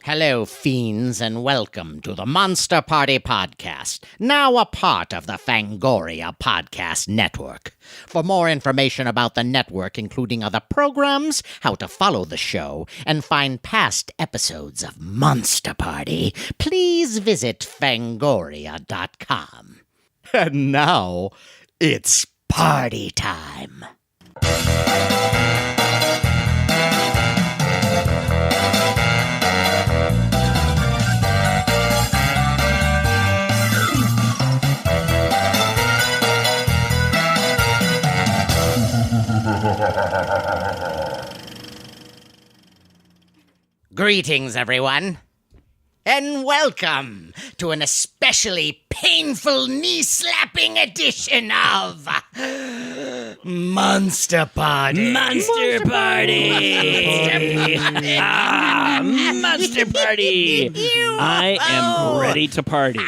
Hello, fiends, and welcome to the Monster Party Podcast, now a part of the Fangoria Podcast Network. For more information about the network, including other programs, how to follow the show, and find past episodes of Monster Party, please visit fangoria.com. And now, it's party time. Greetings, everyone, and welcome to an especially painful knee-slapping edition of Monster Party. Monster Party! Monster Party! I am ready to party.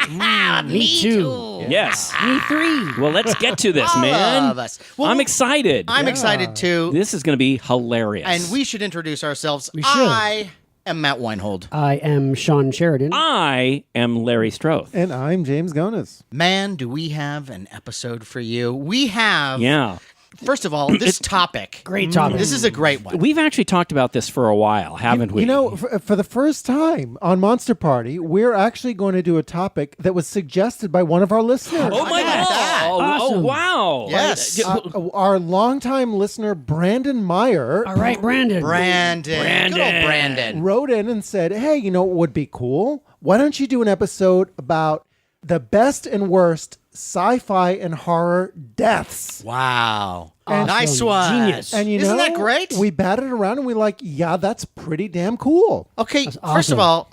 Me too. Yes. Me three. Well, let's get to this, All man. of us. Well, I'm excited. I'm excited too. This is going to be hilarious. And we should introduce ourselves. We should. I am Matt Weinhold. I am SHAWN SHERIDAN. I am Larry Stroth. And I'm James GONIS. Man, do we have an episode for you. We have, Yeah. first of all, this topic. Great topic. This is a great one. We've actually talked about this for a while, haven't we? You know, for the first time on Monster Party, we're actually going to do a topic that was suggested by one of our listeners. Oh, my at God. that. Oh, Awesome. wow. Yes. Our longtime listener, Brandon Meyer, All right, Brandon. Brandon. Good old Brandon. wrote in and said, hey, you know what would be cool? Why don't you do an episode about the best and worst sci-fi and horror deaths? Wow. Awesome. Nice one. Genius. And you Isn't know, that great? We batted it around and we're like, yeah, that's pretty damn cool. Okay, first awesome. of all,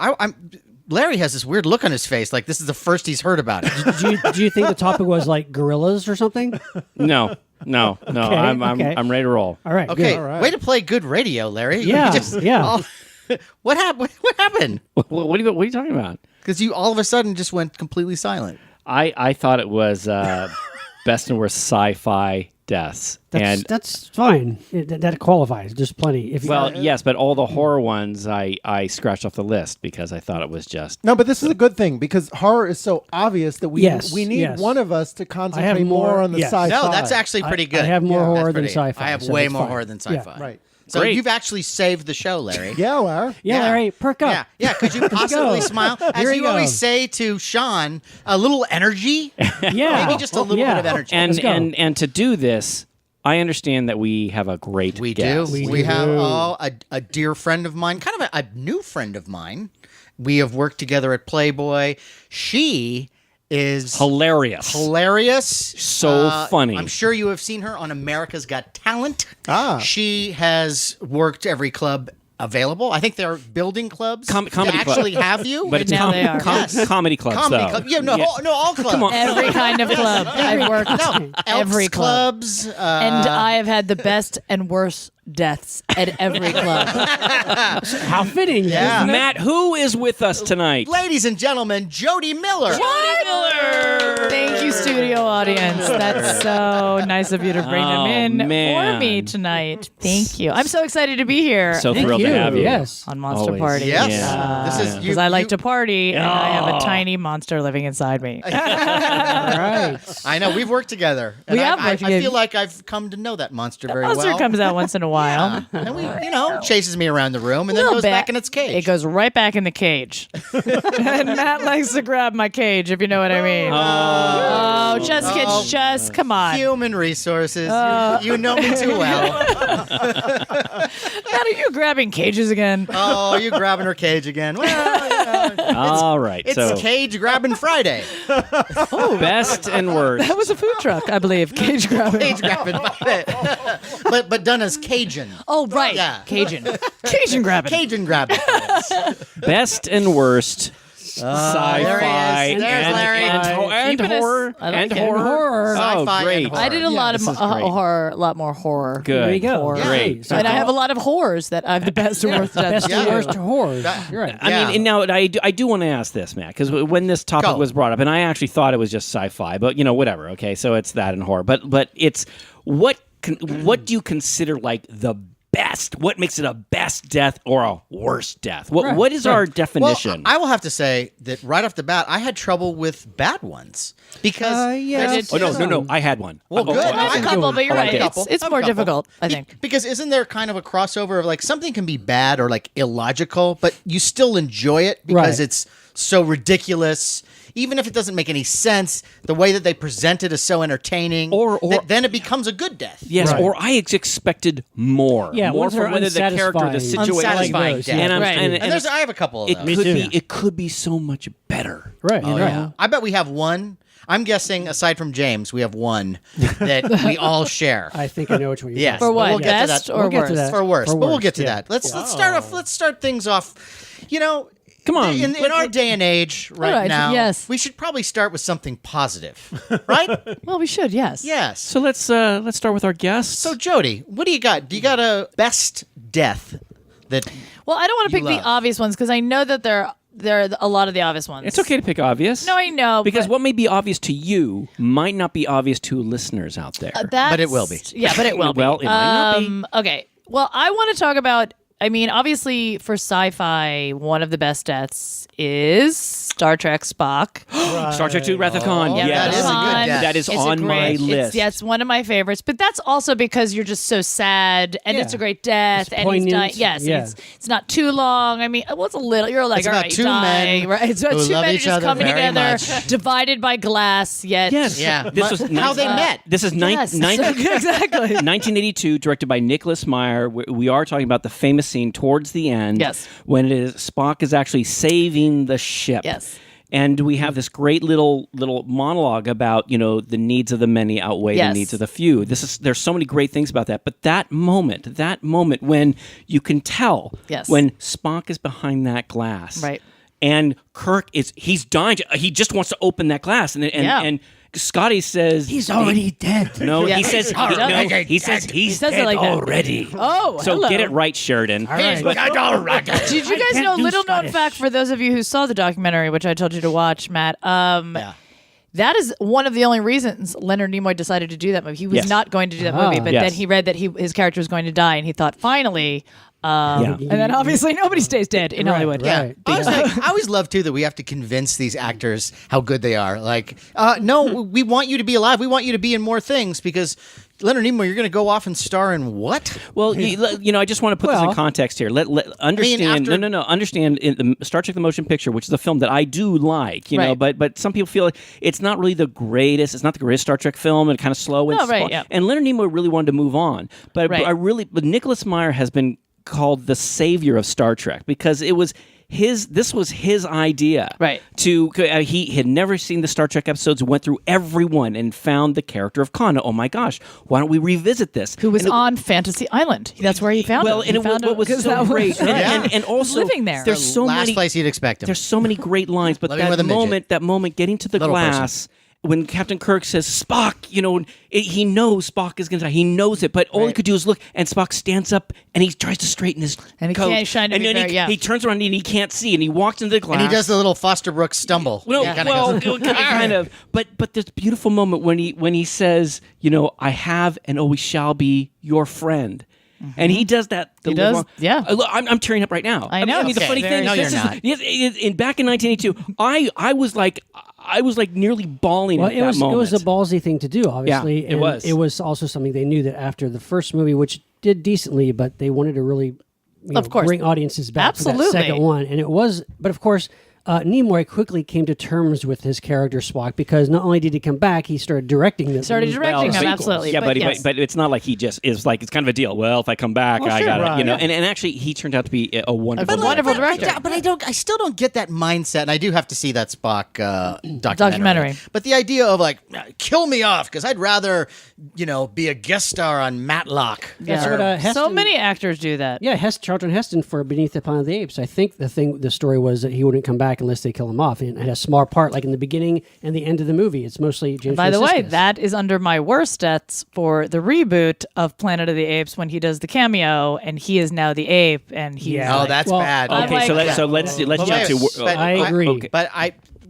Larry has this weird look on his face, like this is the first he's heard about it. Do you think the topic was like gorillas or something? No. I'm ready to roll. All right. Okay, Good. All right. way to play good radio, Larry. Yeah, yeah. What happened? What happened? What are you talking about? Because you all of a sudden just went completely silent. I thought it was best and worst sci-fi deaths. That's fine. That qualifies. There's plenty. If you, Yes, but all the horror ones I scratched off the list because I thought it was just... No, but this is a good thing because horror is so obvious that we need one of us to concentrate more on the sci-fi. No, that's actually pretty good. I have more horror That's than pretty- sci-fi. I have so way it's more fine. horror than sci-fi. right. So Great. you've actually saved the show, Larry. Yeah, Larry. Yeah, Larry, perk up. Yeah. Could you possibly go. smile? As Here we you go. always say to Sean, a little energy. Yeah. Maybe just a little bit of energy. And, Let's go. and to do this, I understand that we have a great We guest. do. We We do. have a dear friend of mine, kind of a new friend of mine. We have worked together at Playboy. She is Hilarious. hilarious. So funny. I'm sure you have seen her on America's Got Talent. Ah. She has worked every club available. I think they're building clubs Comedy to club. actually have you. But it's Now they are. Yes. comedy clubs, Comedy though. club. Yeah, no, all clubs. Come on. Every kind of club. I've worked No, every Elks club. clubs. And I have had the best and worst deaths at every club. How fitting. Yeah. isn't it? Matt, who is with us tonight? Ladies and gentlemen, Jody Miller. Jody Miller! Thank you, studio audience. That's so nice of you to bring them in man. for me tonight. Thank you. I'm so excited to be here So Thank thrilled you. to have you. Yes. on Monster Always. Party. Yes. Yeah. This is Because I like to you- party, and I have Oh. a tiny monster living inside me. All right. I know we've worked together. And We have I worked together. feel like I've come to know that monster very Monster well. comes out once in a while. And we, chases me around the room and then Little goes bit. back in its cage. It goes right back in the cage. And Matt likes to grab my cage, if you know what I mean. Oh, just kids, just come on. Human resources. You know me too well. Matt, are you grabbing cages again? Oh, you grabbing her cage again? Well, All right. it's so Cage Grabbing Friday. best and worst. That was a food truck, I believe. Cage grabbing. Cage Grabbing Friday. but done as Cajun. Oh, right. Yeah. Cajun. Cajun grabbing. Cajun Grabbing. Best and worst sci-fi there he is. There's and, Larry. and Keeping us- horror. I like and it. horror. Horror. Oh, Sci-fi great. and horror. I did a lot of this is great. horror, a lot more horror. Good. There you go. Horror. Great. So And I have a lot of horrors that I have the best and worst deaths. best and Yeah. worst horrors. You're right. I Yeah. mean, and now I do want to ask this, Matt, because when this topic Go. was brought up, and I actually thought it was just sci-fi, but whatever. Okay, so it's that and horror, but it's what do you consider like the best? What makes it a best death or a worst death? What is our definition? Well, I will have to say that right off the bat, I had trouble with bad ones because no, I had one. Well, good. I have a couple, but you're right. It's more difficult, I think. Because isn't there kind of a crossover of like something can be bad or like illogical, but you still enjoy it because it's so ridiculous. Even if it doesn't make any sense, the way that they present it is so entertaining. Or then it becomes a good death. Yes, or I expected more. Yeah, more ones that from are whether the character, the situation. Unsatisfying Like death. And I have a couple of it those. could be. It could be so much better. Right. Oh, right. yeah. I bet we have one. I'm guessing, aside from James, we have one that we all share. I think I know which one. Yes. For what? We'll get to Best that. or We'll get to worst? that. For worse, For but we'll worst, get to yeah. that. Let's start off. Let's start things off. You know, Come on. In our day and age, right now, yes. we should probably start with something positive, right? Well, we should, yes. Yes. So let's start with our guests. So Jody, what do you got? Do you got a best death that? Well, I don't want to You pick love. the obvious ones because I know that there are a lot of the obvious ones. It's okay to pick obvious. No, I know. Because but what may be obvious to you might not be obvious to listeners out there. But it will be. Yeah, but it will be. Well, it might not be. Okay. Well, I want to talk about, I mean, obviously for sci-fi, one of the best deaths is Star Trek Spock. Star Trek II Wrath of Khan. Yeah, yes. that is a good death. That is It's a on my great- list. It's one of my favorites, but that's also because you're just so sad, and it's a great death, It's and he's dying. poignant, Yes, yeah. it's not too long. I mean, well, it's a little. You're like, It's all about right, two dying, men right? It's about who two love men each just other coming very together, much. divided by glass. Yet, Yes. Yeah. This was how they met. This is Yes. Exactly. 1982, directed by Nicholas Meyer. We are talking about the famous scene towards the end, Yes. when Spock is actually saving the ship. Yes. And we have this great little monologue about, the needs of the many outweigh Yes. the needs of the few. There's so many great things about that. But that moment when you can tell Yes. when Spock is behind that glass, Right. and Kirk he's dying. He just wants to open that glass, and Scotty says He's already dead. no. Yeah. He says he says he's says it dead like that. already. Oh, So hello. get it right, Sheridan. All right. Did you guys know, little known fact for those of you who saw the documentary, which I told you to watch, Matt, that is one of the only reasons Leonard Nimoy decided to do that movie. He was Yes. not going to do that movie, but Yes. then he read that his character was going to die, and he thought, finally, Yeah. and then obviously nobody stays dead in Hollywood. Yeah, Right. I always love too that we have to convince these actors how good they are. Like, no, we want you to be alive. We want you to be in more things because Leonard Nimoy, you're going to go off and star in what? Well, I just want to put this in context here. Understand. after- No. Understand in the Star Trek: The Motion Picture, which is a film that I do like. You know, Right. but some people feel like it's not really the greatest. It's not the greatest Star Trek film, and kind of slow and No, right, slow. yeah. And Leonard Nimoy really wanted to move on, but Right. but Nicholas Meyer has been called the savior of Star Trek because this was his idea. Right. He had never seen the Star Trek episodes, went through every one and found the character of Khan. Oh my gosh, why don't we revisit this? Who was And it- on Fantasy Island. That's where he found well, him. and He found what him was 'cause so that was- great, and also living there. There's so Last many place you'd expect him. There's so many great lines, but Living with a midget. that moment getting to the Little glass. When Captain Kirk says Spock, he knows Spock is going to die. He knows it, but all he could do is look, and Spock stands up and he tries to straighten his And he coat. can't shine to and be then very- yeah. he turns around and he can't see, and he walks into the glass. and he does the little Foster Brooks stumble. Well, He kinda goes, kind of. But this beautiful moment when he says, I have and always shall be your friend. And he does that. He does, yeah. I'm tearing up right now. I know. The Okay. funny thing No, is, you're not. back in 1982, I was like nearly bawling Well, at it that was moment. it was a ballsy thing to do, obviously. it and was. It was also something they knew that after the first movie, which did decently, but they wanted to really, Of course. bring audiences back for Absolutely. that second one, and it was. But of course, Nimoy quickly came to terms with his character Spock because not only did he come back, he started directing this. Started directing him, sequels. absolutely. Yeah, but, yes. but it's not like he just is like, it's kind of a deal. Well, if I come back, I sure, got right. to, and actually he turned out to be a wonderful, wonderful director. But I still don't get that mindset, and I do have to see that Spock Documentary. But the idea of like, kill me off because I'd rather, be a guest star on Matlock. That's Yeah. what So Heston- many actors do that. Yeah, Charlton Heston for Beneath the Planet of the Apes. I think the story was that he wouldn't come back unless they kill him off, and it had a small part, like in the beginning and the end of the movie. It's mostly James. By the way, Franciscus. that is under my worst deaths for the reboot of Planet of the Apes when he does the cameo and he is now the ape and he's Yeah. Oh, like, that's Well, bad. I'm Okay, like- so let's But jump wait, to. but I agree. Okay. But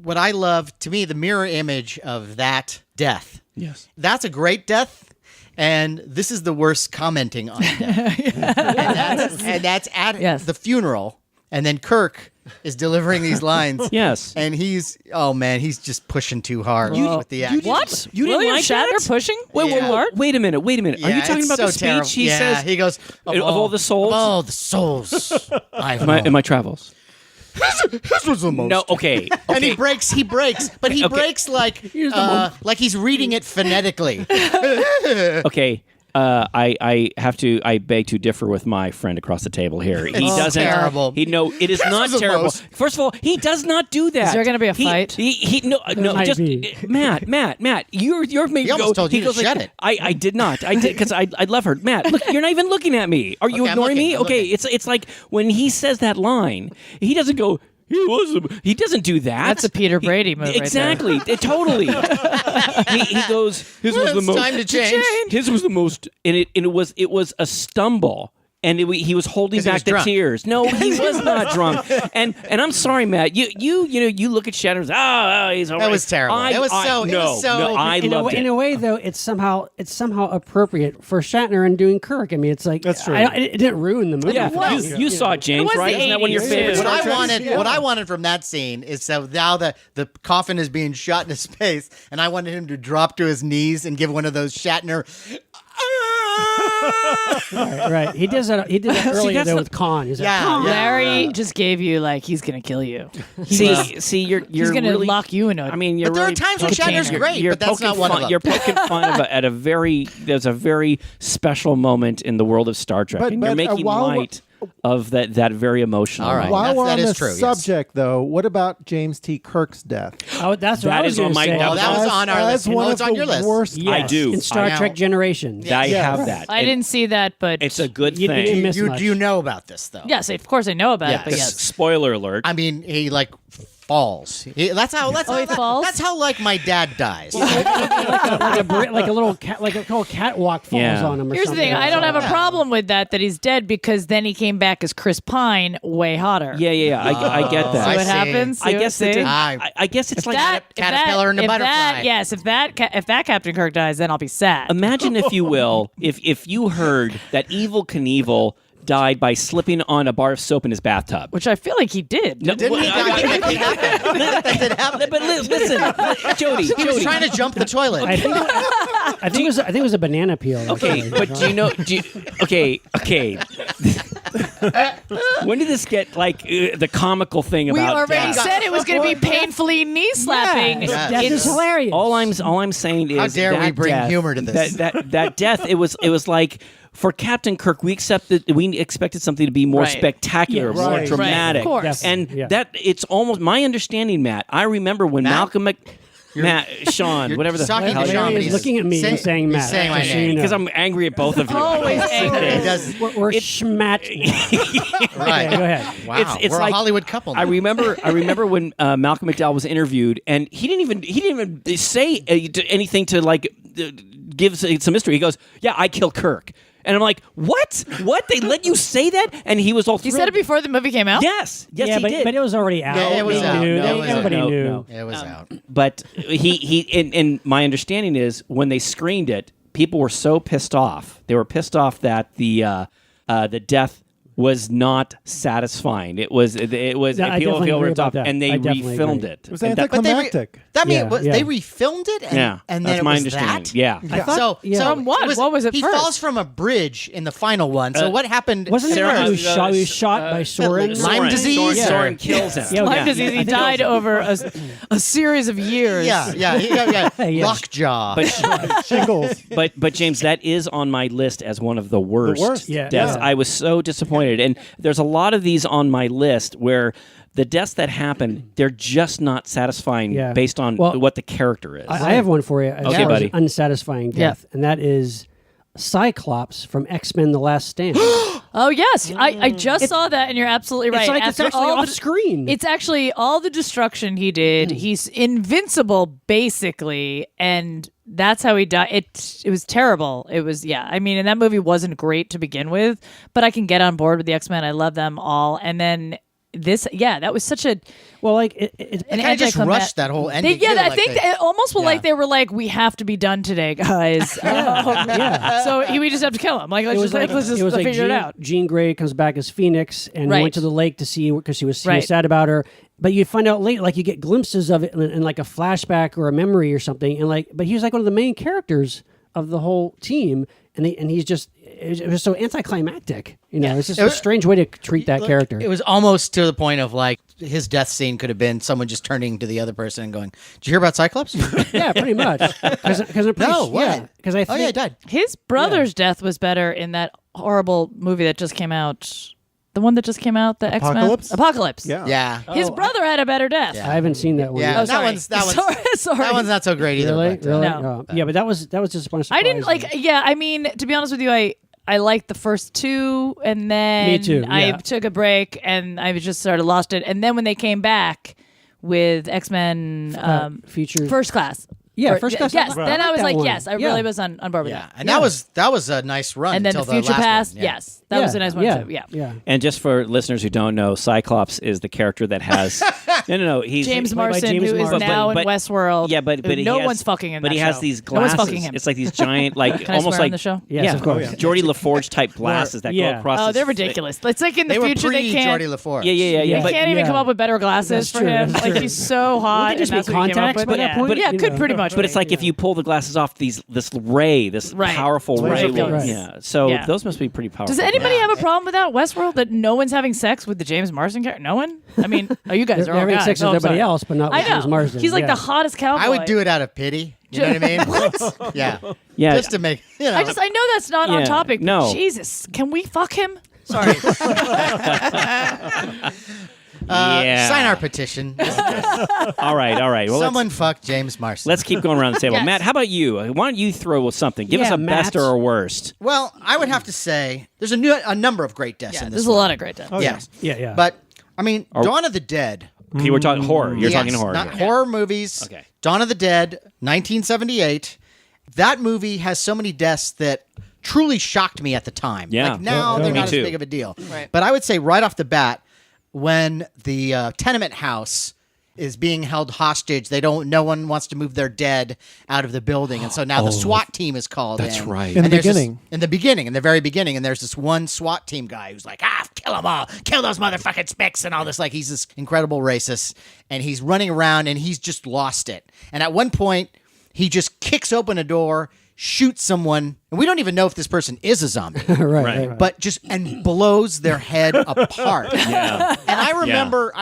what I love, to me, the mirror image of that death. Yes. That's a great death. And this is the worst commenting on death. and that's at the funeral. And then Kirk is delivering these lines. Yes. And he's just pushing too hard with the action. What? You didn't William like Shatner that? pushing? Wait a minute. Are you talking it's about so the speech terrible. he says? He goes, of all the souls? Of all the souls I've known. In my travels. This was the most. No, okay. And he breaks, but he breaks like he's reading it phonetically. Okay. I beg to differ with my friend across the table here. He doesn't. Terrible. It is not terrible. First of all, he does not do that. Is there going to be a fight? No, might just be. Matt, you're maybe. He almost told you to shut it. I did not. I did because I love her. Matt, look, you're not even looking at me. Are you Okay, I'm ignoring me? looking, I'm Okay, it's like when he says that line, he doesn't go. He doesn't do that. That's a Peter Brady move. Exactly. Totally. he goes. His was the It's most. time to change. His was the most, and it was a stumble. And he was holding 'Cause he back was the drunk. tears. No, he was not drunk. And I'm sorry, Matt. You look at Shatner. He's all That right. was terrible. It was so- I loved it. In a way, though, it's somehow appropriate for Shatner and doing Kirk. I mean, it's like That's true. It didn't ruin the movie. Yeah, for me. you saw it, James, It was right? the Isn't that one of your 80s, favorites? too. What I wanted from that scene is so now the coffin is being shot in his face, and I wanted him to drop to his knees and give one of those Shatner. Right. He did that earlier that's though the- with Khan. He's like, Yeah, Khan. yeah. Larry just gave you he's going to kill you. See, you're He's going to really, lock you in a. I mean, you're But there are really times when poking- Shatner's you're- great, you're but that's not poking one of fun- them. You're poking fun there's a very special moment in the world of Star Trek, But- and you're but, making while- light of that very emotional. All right. moment. While we're That on is the true, yes. subject, though, what about James T. Kirk's death? Oh, that's what That I was is on gonna my- say. well, that was on our As list. one Oh, of it's on the your list. worst Yes, I do. in Star I know. Trek Generations. I Yeah. have that. I didn't see that, but It's a good You thing. didn't miss You much. do know about this though? yes, of course I know about it. But Yes. yes, Spoiler alert. I mean, he falls. That's how. he falls? That's how my dad dies. like a little catwalk falls Yeah. on him. Or here's the something. thing: I don't have a problem with that he's dead because then he came back as Chris Pine, way hotter. Yeah. I get Oh, that. See I what see. happens? See I what- guess see? I guess it's like Caterpillar and a butterfly. If that Captain Kirk dies, then I'll be sad. imagine, if you will, if you heard that Evil Knievel died by slipping on a bar of soap in his bathtub. Which I feel like he did. No, Didn't he? That did happen. But listen, Jody. He was trying to jump the toilet. I think it was a banana peel. Okay, but do you know? Okay. When did this get the comical thing We about already death? said it was going to be painfully knee slapping. Yeah. That is hilarious. All I'm saying is How dare we that bring death- humor to this? That death. It was like, for Captain Kirk, we expected something to be more Right. spectacular, Yes. more Right. dramatic. Right, of course. And Yeah. that it's almost my understanding, Matt. I remember when Matt? Sean, You're whatever the talking hell to your Sean, name but He's is. looking at me and saying Matt. saying my just so name. you know. Because I'm angry at both of you. Always angry. He does. We're schmat. Right. Okay, go ahead. Wow. It's We're like- a Hollywood couple. I now. remember when Malcolm McDowell was interviewed, and he didn't even say anything to give some mystery. He goes, "Yeah, I killed Kirk," and I'm like, "What? What? They let you say that?" And he was all He thrilled. said it before the movie came out? Yes, yeah, he but, did. but it was already out. Yeah, it was They out. knew. No, it was Everybody out. knew. No. It was out. But and my understanding is when they screened it, people were so pissed off. They were pissed off that the death was not satisfying. It was I people definitely feel agree ripped about off, that. and they I definitely refilmed agree. it. It was And that- anticlimactic. Yeah, yeah. They refilmed it, and, Yeah, and that's then it my was understanding. that? Yeah. I thought- So, yeah. so From what? What was it He first? falls from a bridge in the final one. So what happened? Wasn't it Sarah- he was shot by Soren? Lyme disease? Soren, Soren Yeah. kills him. Yeah, Lyme disease. He died over a series of years. Yeah. Yeah. Lockjaw. Shingles. But James, that is on my list as one of the worst, worst? Yeah. deaths. Yeah. I was so disappointed, and there's a lot of these on my list where the deaths that happen, they're just not satisfying Yeah. based on Well, what the character is. I have one for you. As Okay, far as buddy. an unsatisfying death, and that is Cyclops from X-Men: The Last Stand. Oh yes, I just saw that, and you're absolutely right. It's like it's After actually all off the- screen. It's actually all the destruction he did. He's invincible, basically, and that's how he died. It was terrible. It was I mean, and that movie wasn't great to begin with, but I can get on board with the X-Men. I love them all, and then that was such a Well, like They kind of just rushed that whole ending. I too, think it almost felt like they were like, we have to be done today, guys. So we just have to kill him. Like, let's just figure it out. Jean Grey comes back as Phoenix and Right. went to the lake to see because he was Right. sad about her. But you find out later, like you get glimpses of it in like a flashback or a memory or something, and like, but he was like one of the main characters of the whole team, and he's just it was so anticlimactic. You know, it's just a strange way to treat that character. It was almost to the point of like his death scene could have been someone just turning to the other person and going, "Did you hear about Cyclops?" Yeah, pretty much. No, what? Because I think Oh yeah, he died. His brother's death was better in that horrible movie that just came out. The one that just came out, the X-Men? Apocalypse. Yeah. Yeah. His brother had a better death. Yeah. I haven't seen that one. Yeah, yet. Sorry. that one's not so great either. Really? but, Really? No. Yeah, but that was just one. I didn't I mean, to be honest with you, I liked the first two, and then Me too, I yeah. took a break, and I just sort of lost it. And then when they came back with X-Men features. First Class. Yeah, First Class. Yes, Right. then I was that like, one. yes, I Yeah. really was on board with yeah, that. and that was a nice run. And then until the Future last one. Past, Yeah. yes, that was a nice one too. Yeah. Yeah. And just for listeners who don't know, Cyclops is the character that has no. He's James played by Marsden, James who is Marsden. now But- in Westworld. Yeah, but who he no has, one's fucking in But that he has show. these No one's glasses. fucking him. It's like these giant, like Can I almost swear on like the show? Yes, of course. Geordie LaForge type glasses that go across. Oh, his they're fa- ridiculous. It's like in the They were future they can't. pre-Geordie LaForge. Yeah. They But can't even yeah. come up with better glasses That's for true, him. that's Like true. he's so hot. Wouldn't they just and that's make what he came up contacts with. by that Yeah. point? Yeah, You could know. pretty much. But it's like if you pull the glasses off this ray, this Right. powerful ray. Ridiculous. Yeah. So Yeah. those must be pretty powerful. Does anybody Yeah. have a problem with that Westworld that no one's having sex with the James Marsden character? No one. I mean, you guys They're are all having guys. sex with Oh, I'm everybody sorry. else, but not with I know. James Marsden. He's like yeah. the hottest cowboy. I would do it out of pity. You know what I mean? What? Yeah. Yeah. Just to make. You know, I know that's not on Yeah, topic. But no. Jesus, can we fuck him? Sorry. Yeah. sign our petition. All right. Well, Someone fuck James Marsden. let's keep going around the table. Yes. Matt, how about you? Why don't you throw something? Give us Yeah, a best Matt. or a worst. Well, I would have to say there's a number of great deaths Yeah, in this. there's a one. lot of great deaths. Yes. Yeah. But I mean, Dawn of the Dead. Okay, we're talking horror. You're Yes, talking horror. not here. horror movies. Okay. Dawn of the Dead, 1978. That movie has so many deaths that truly shocked me at the time. Yeah. Like now Yeah, they're me not too. as big of a deal. Right. But I would say right off the bat, when the tenement house is being held hostage, no one wants to move their dead out of the building, and so now the SWAT team is called that's in. right. In the there's this- beginning. in the very beginning, and there's this one SWAT team guy who's like, kill them all, kill those motherfucking spicks, and all this. Like, he's this incredible racist, and he's running around, and he's just lost it. And at one point, he just kicks open a door, shoots someone, and we don't even know if this person is a zombie. right. But and blows their head apart. Yeah. And I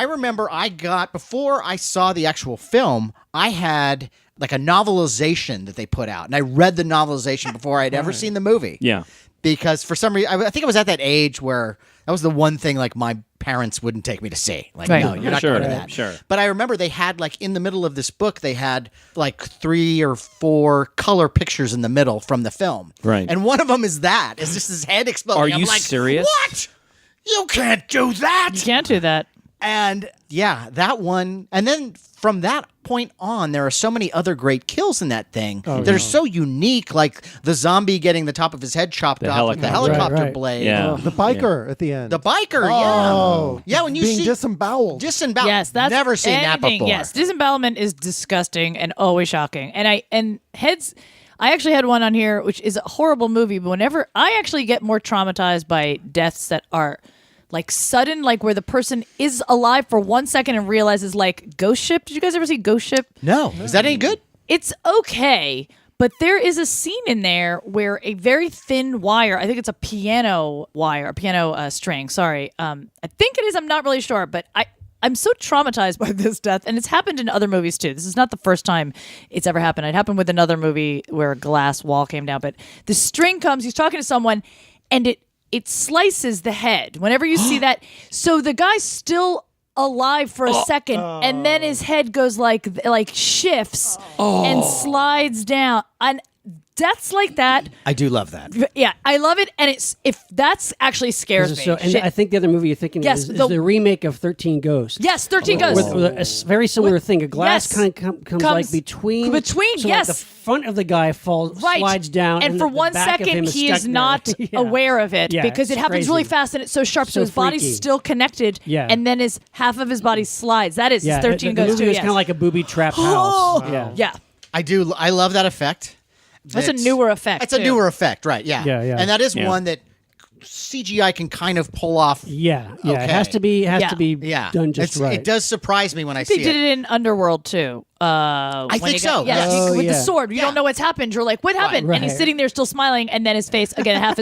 remember I got, before I saw the actual film, I had like a novelization that they put out, and I read the novelization before I'd ever seen the movie. Yeah. Because for some reason, I think I was at that age where that was the one thing like my parents wouldn't take me to see. Like, Right. no, you're not Sure, going to that. sure. But I remember they had like in the middle of this book, they had like 3 or 4 color pictures in the middle from the film. Right. And one of them is that. It's just his head exploding. Are I'm you like, serious? What? You can't do that. You can't do that. And yeah, that one. And then from that point on, there are so many other great kills in that thing that are so unique, like the zombie getting the top of his head chopped off with the helicopter. helicopter Right. blade. Yeah. The biker at the end. The biker, Oh. yeah. When you being see disemboweled. Yes, that's never seen that anything. before. Yes, disembowelment is disgusting and always shocking. And heads. I actually had one on here, which is a horrible movie. But whenever I actually get more traumatized by deaths that are like sudden, like where the person is alive for 1 second and realizes, like Ghost Ship. Did you guys ever see Ghost Ship? No. Is that any good? It's okay, but there is a scene in there where a very thin wire, I think it's a piano wire, a piano string, sorry. I think it is, I'm not really sure, but I'm so traumatized by this death, and it's happened in other movies too. This is not the first time it's ever happened. It happened with another movie where a glass wall came down, but the string comes, he's talking to someone, and it slices the head. Whenever you see that, so the guy's still alive for a second, and then his head goes like shifts and slides down. And deaths like that. I do love that. Yeah, I love it, and if that's actually scares me. So, and Shit. I think the other movie you're thinking Yes, is the remake of 13 Ghosts. Yes, 13 Ghosts. With a very similar thing. A glass yes. comes like between. So yes. like the front of the guy slides down. And for the 1 back of him second, is he stuck is there. not aware of it Yeah, because it it's happens really crazy. fast and it's so sharp. So So his body's freaky. still connected. Yeah. And then half of his body slides. That is 13 the Ghosts movie too. was Yes. kind of like a booby trap house. Yeah. Yeah. I love that effect. That's a newer effect. It's a too. newer effect, right? Yeah. Yeah. And that is Yeah. one that CGI can kind of pull off. Yeah. It Okay. has to be Yeah. done just right. It does surprise me when I They see did it. it in Underworld too. think so. Yeah, Oh, with the yeah. sword. You Yeah. don't know what's happened. You're like, what happened? And he's Right. sitting there still smiling, and then his face again, half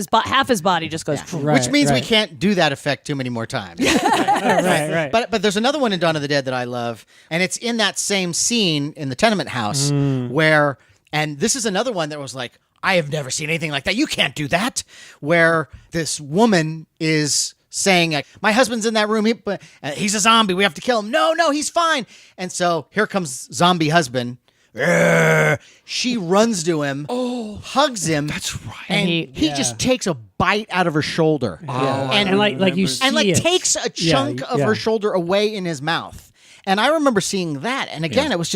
his body just goes. Right, Which means we right. can't do that effect too many more times. right. But there's another one in Dawn of the Dead that I love, and it's in that same scene in the tenement house where, and this is another one that was like, I have never seen anything like that. You can't do that. Where this woman is saying, like, my husband's in that room. He's a zombie. We have to kill him. No, he's fine. And so here comes zombie husband. She runs to him, hugs him. That's right. And he just takes a bite out of her shoulder. And like you see and like it. takes a chunk of her shoulder away in his mouth. And I remember seeing that. And again, it was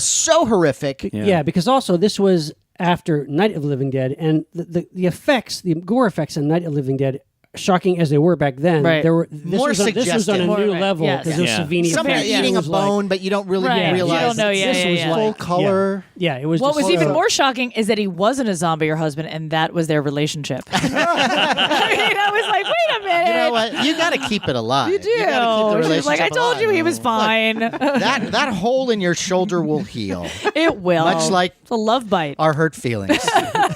so horrific. Yeah, because also this was after Night of the Living Dead, and the effects, the gore effects in Night of the Living Dead, shocking as they were back then, Right. this was on a suggestive. new More, right. level Yes. because it was Yeah. Savini Somebody effects. eating It a was like- bone, but you don't really Right. realize. You don't know, this was yeah. like Full color. Yeah, it was. What just was even so- more shocking is that he wasn't a zombie or husband, and that was their relationship. I mean, I was like, wait a minute. You know what? You got to keep it alive. You do. You gotta keep the She was like, I relationship told you alive. he was fine. That hole in your shoulder will heal. It will. Much like it's a love bite. our hurt feelings.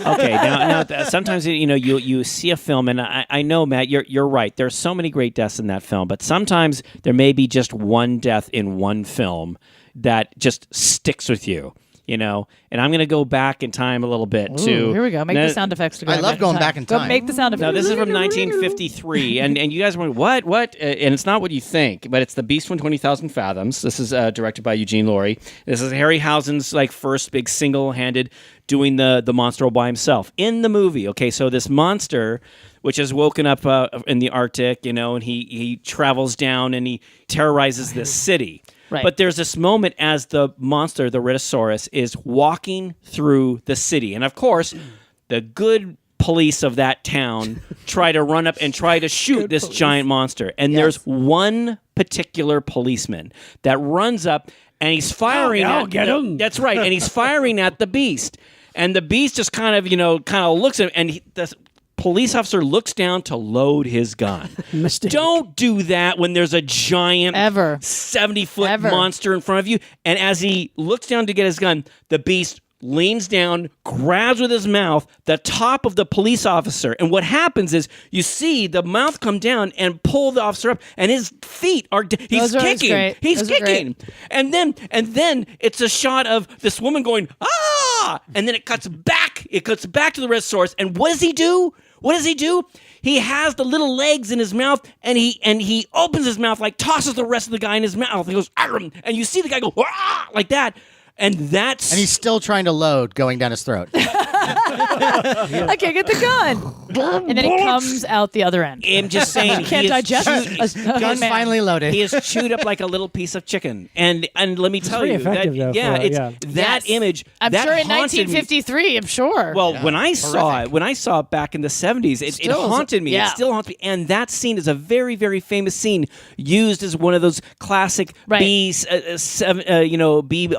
Okay, now sometimes you see a film, and I know, Matt, you're right. There's so many great deaths in that film, but sometimes there may be just one death in one film that just sticks with you. And I'm going to go back in time a little bit to. Here we go. Make the sound effects to go. I love going back in Go time. make the sound effects. Now, this is from 1953, and you guys were what? And it's not what you think, but it's The Beast from 20,000 Fathoms. This is directed by Eugene Laurie. This is Harryhausen's first big single-handed doing the monster all by himself in the movie. Okay, so this monster, which has woken up in the Arctic, and he travels down and he terrorizes this city. Right. But there's this moment as the monster, the Rhedosaurus, is walking through the city. And of course, the good police of that town try to run up and try to shoot this giant monster. And there's one particular policeman that runs up and he's firing at get him. That's right. And he's firing at the beast. And the beast just kind of looks at him, and the police officer looks down to load his gun. Mistake. Don't do that when there's a giant 70-foot monster in front of you. And as he looks down to get his gun, the beast leans down, grabs with his mouth the top of the police officer. And what happens is you see the mouth come down and pull the officer up, and his feet are he's Those are always kicking. great. He's Those are kicking. And then it's a shot of this woman going, ah! And then it cuts back. It cuts back to the Rhedosaurus. And what does he do? He has the little legs in his mouth, and he opens his mouth, tosses the rest of the guy in his mouth. He goes, "Arr!" And you see the guy go, ah! Like that. And that's... And he's still trying to load going down his throat. I can't get the gun. And then it comes out the other end. I'm just saying, Can't digest a Gun's man. finally loaded. He is chewed up like a little piece of chicken. And let me tell pretty you, effective, though, that Yes. image, I'm that sure in haunted me. 1953, I'm sure. Well, when I saw it back in the 70s, it Still is- haunted me. yeah. It still haunts me. And that scene is a very, very famous scene, used as one of those classic Right. B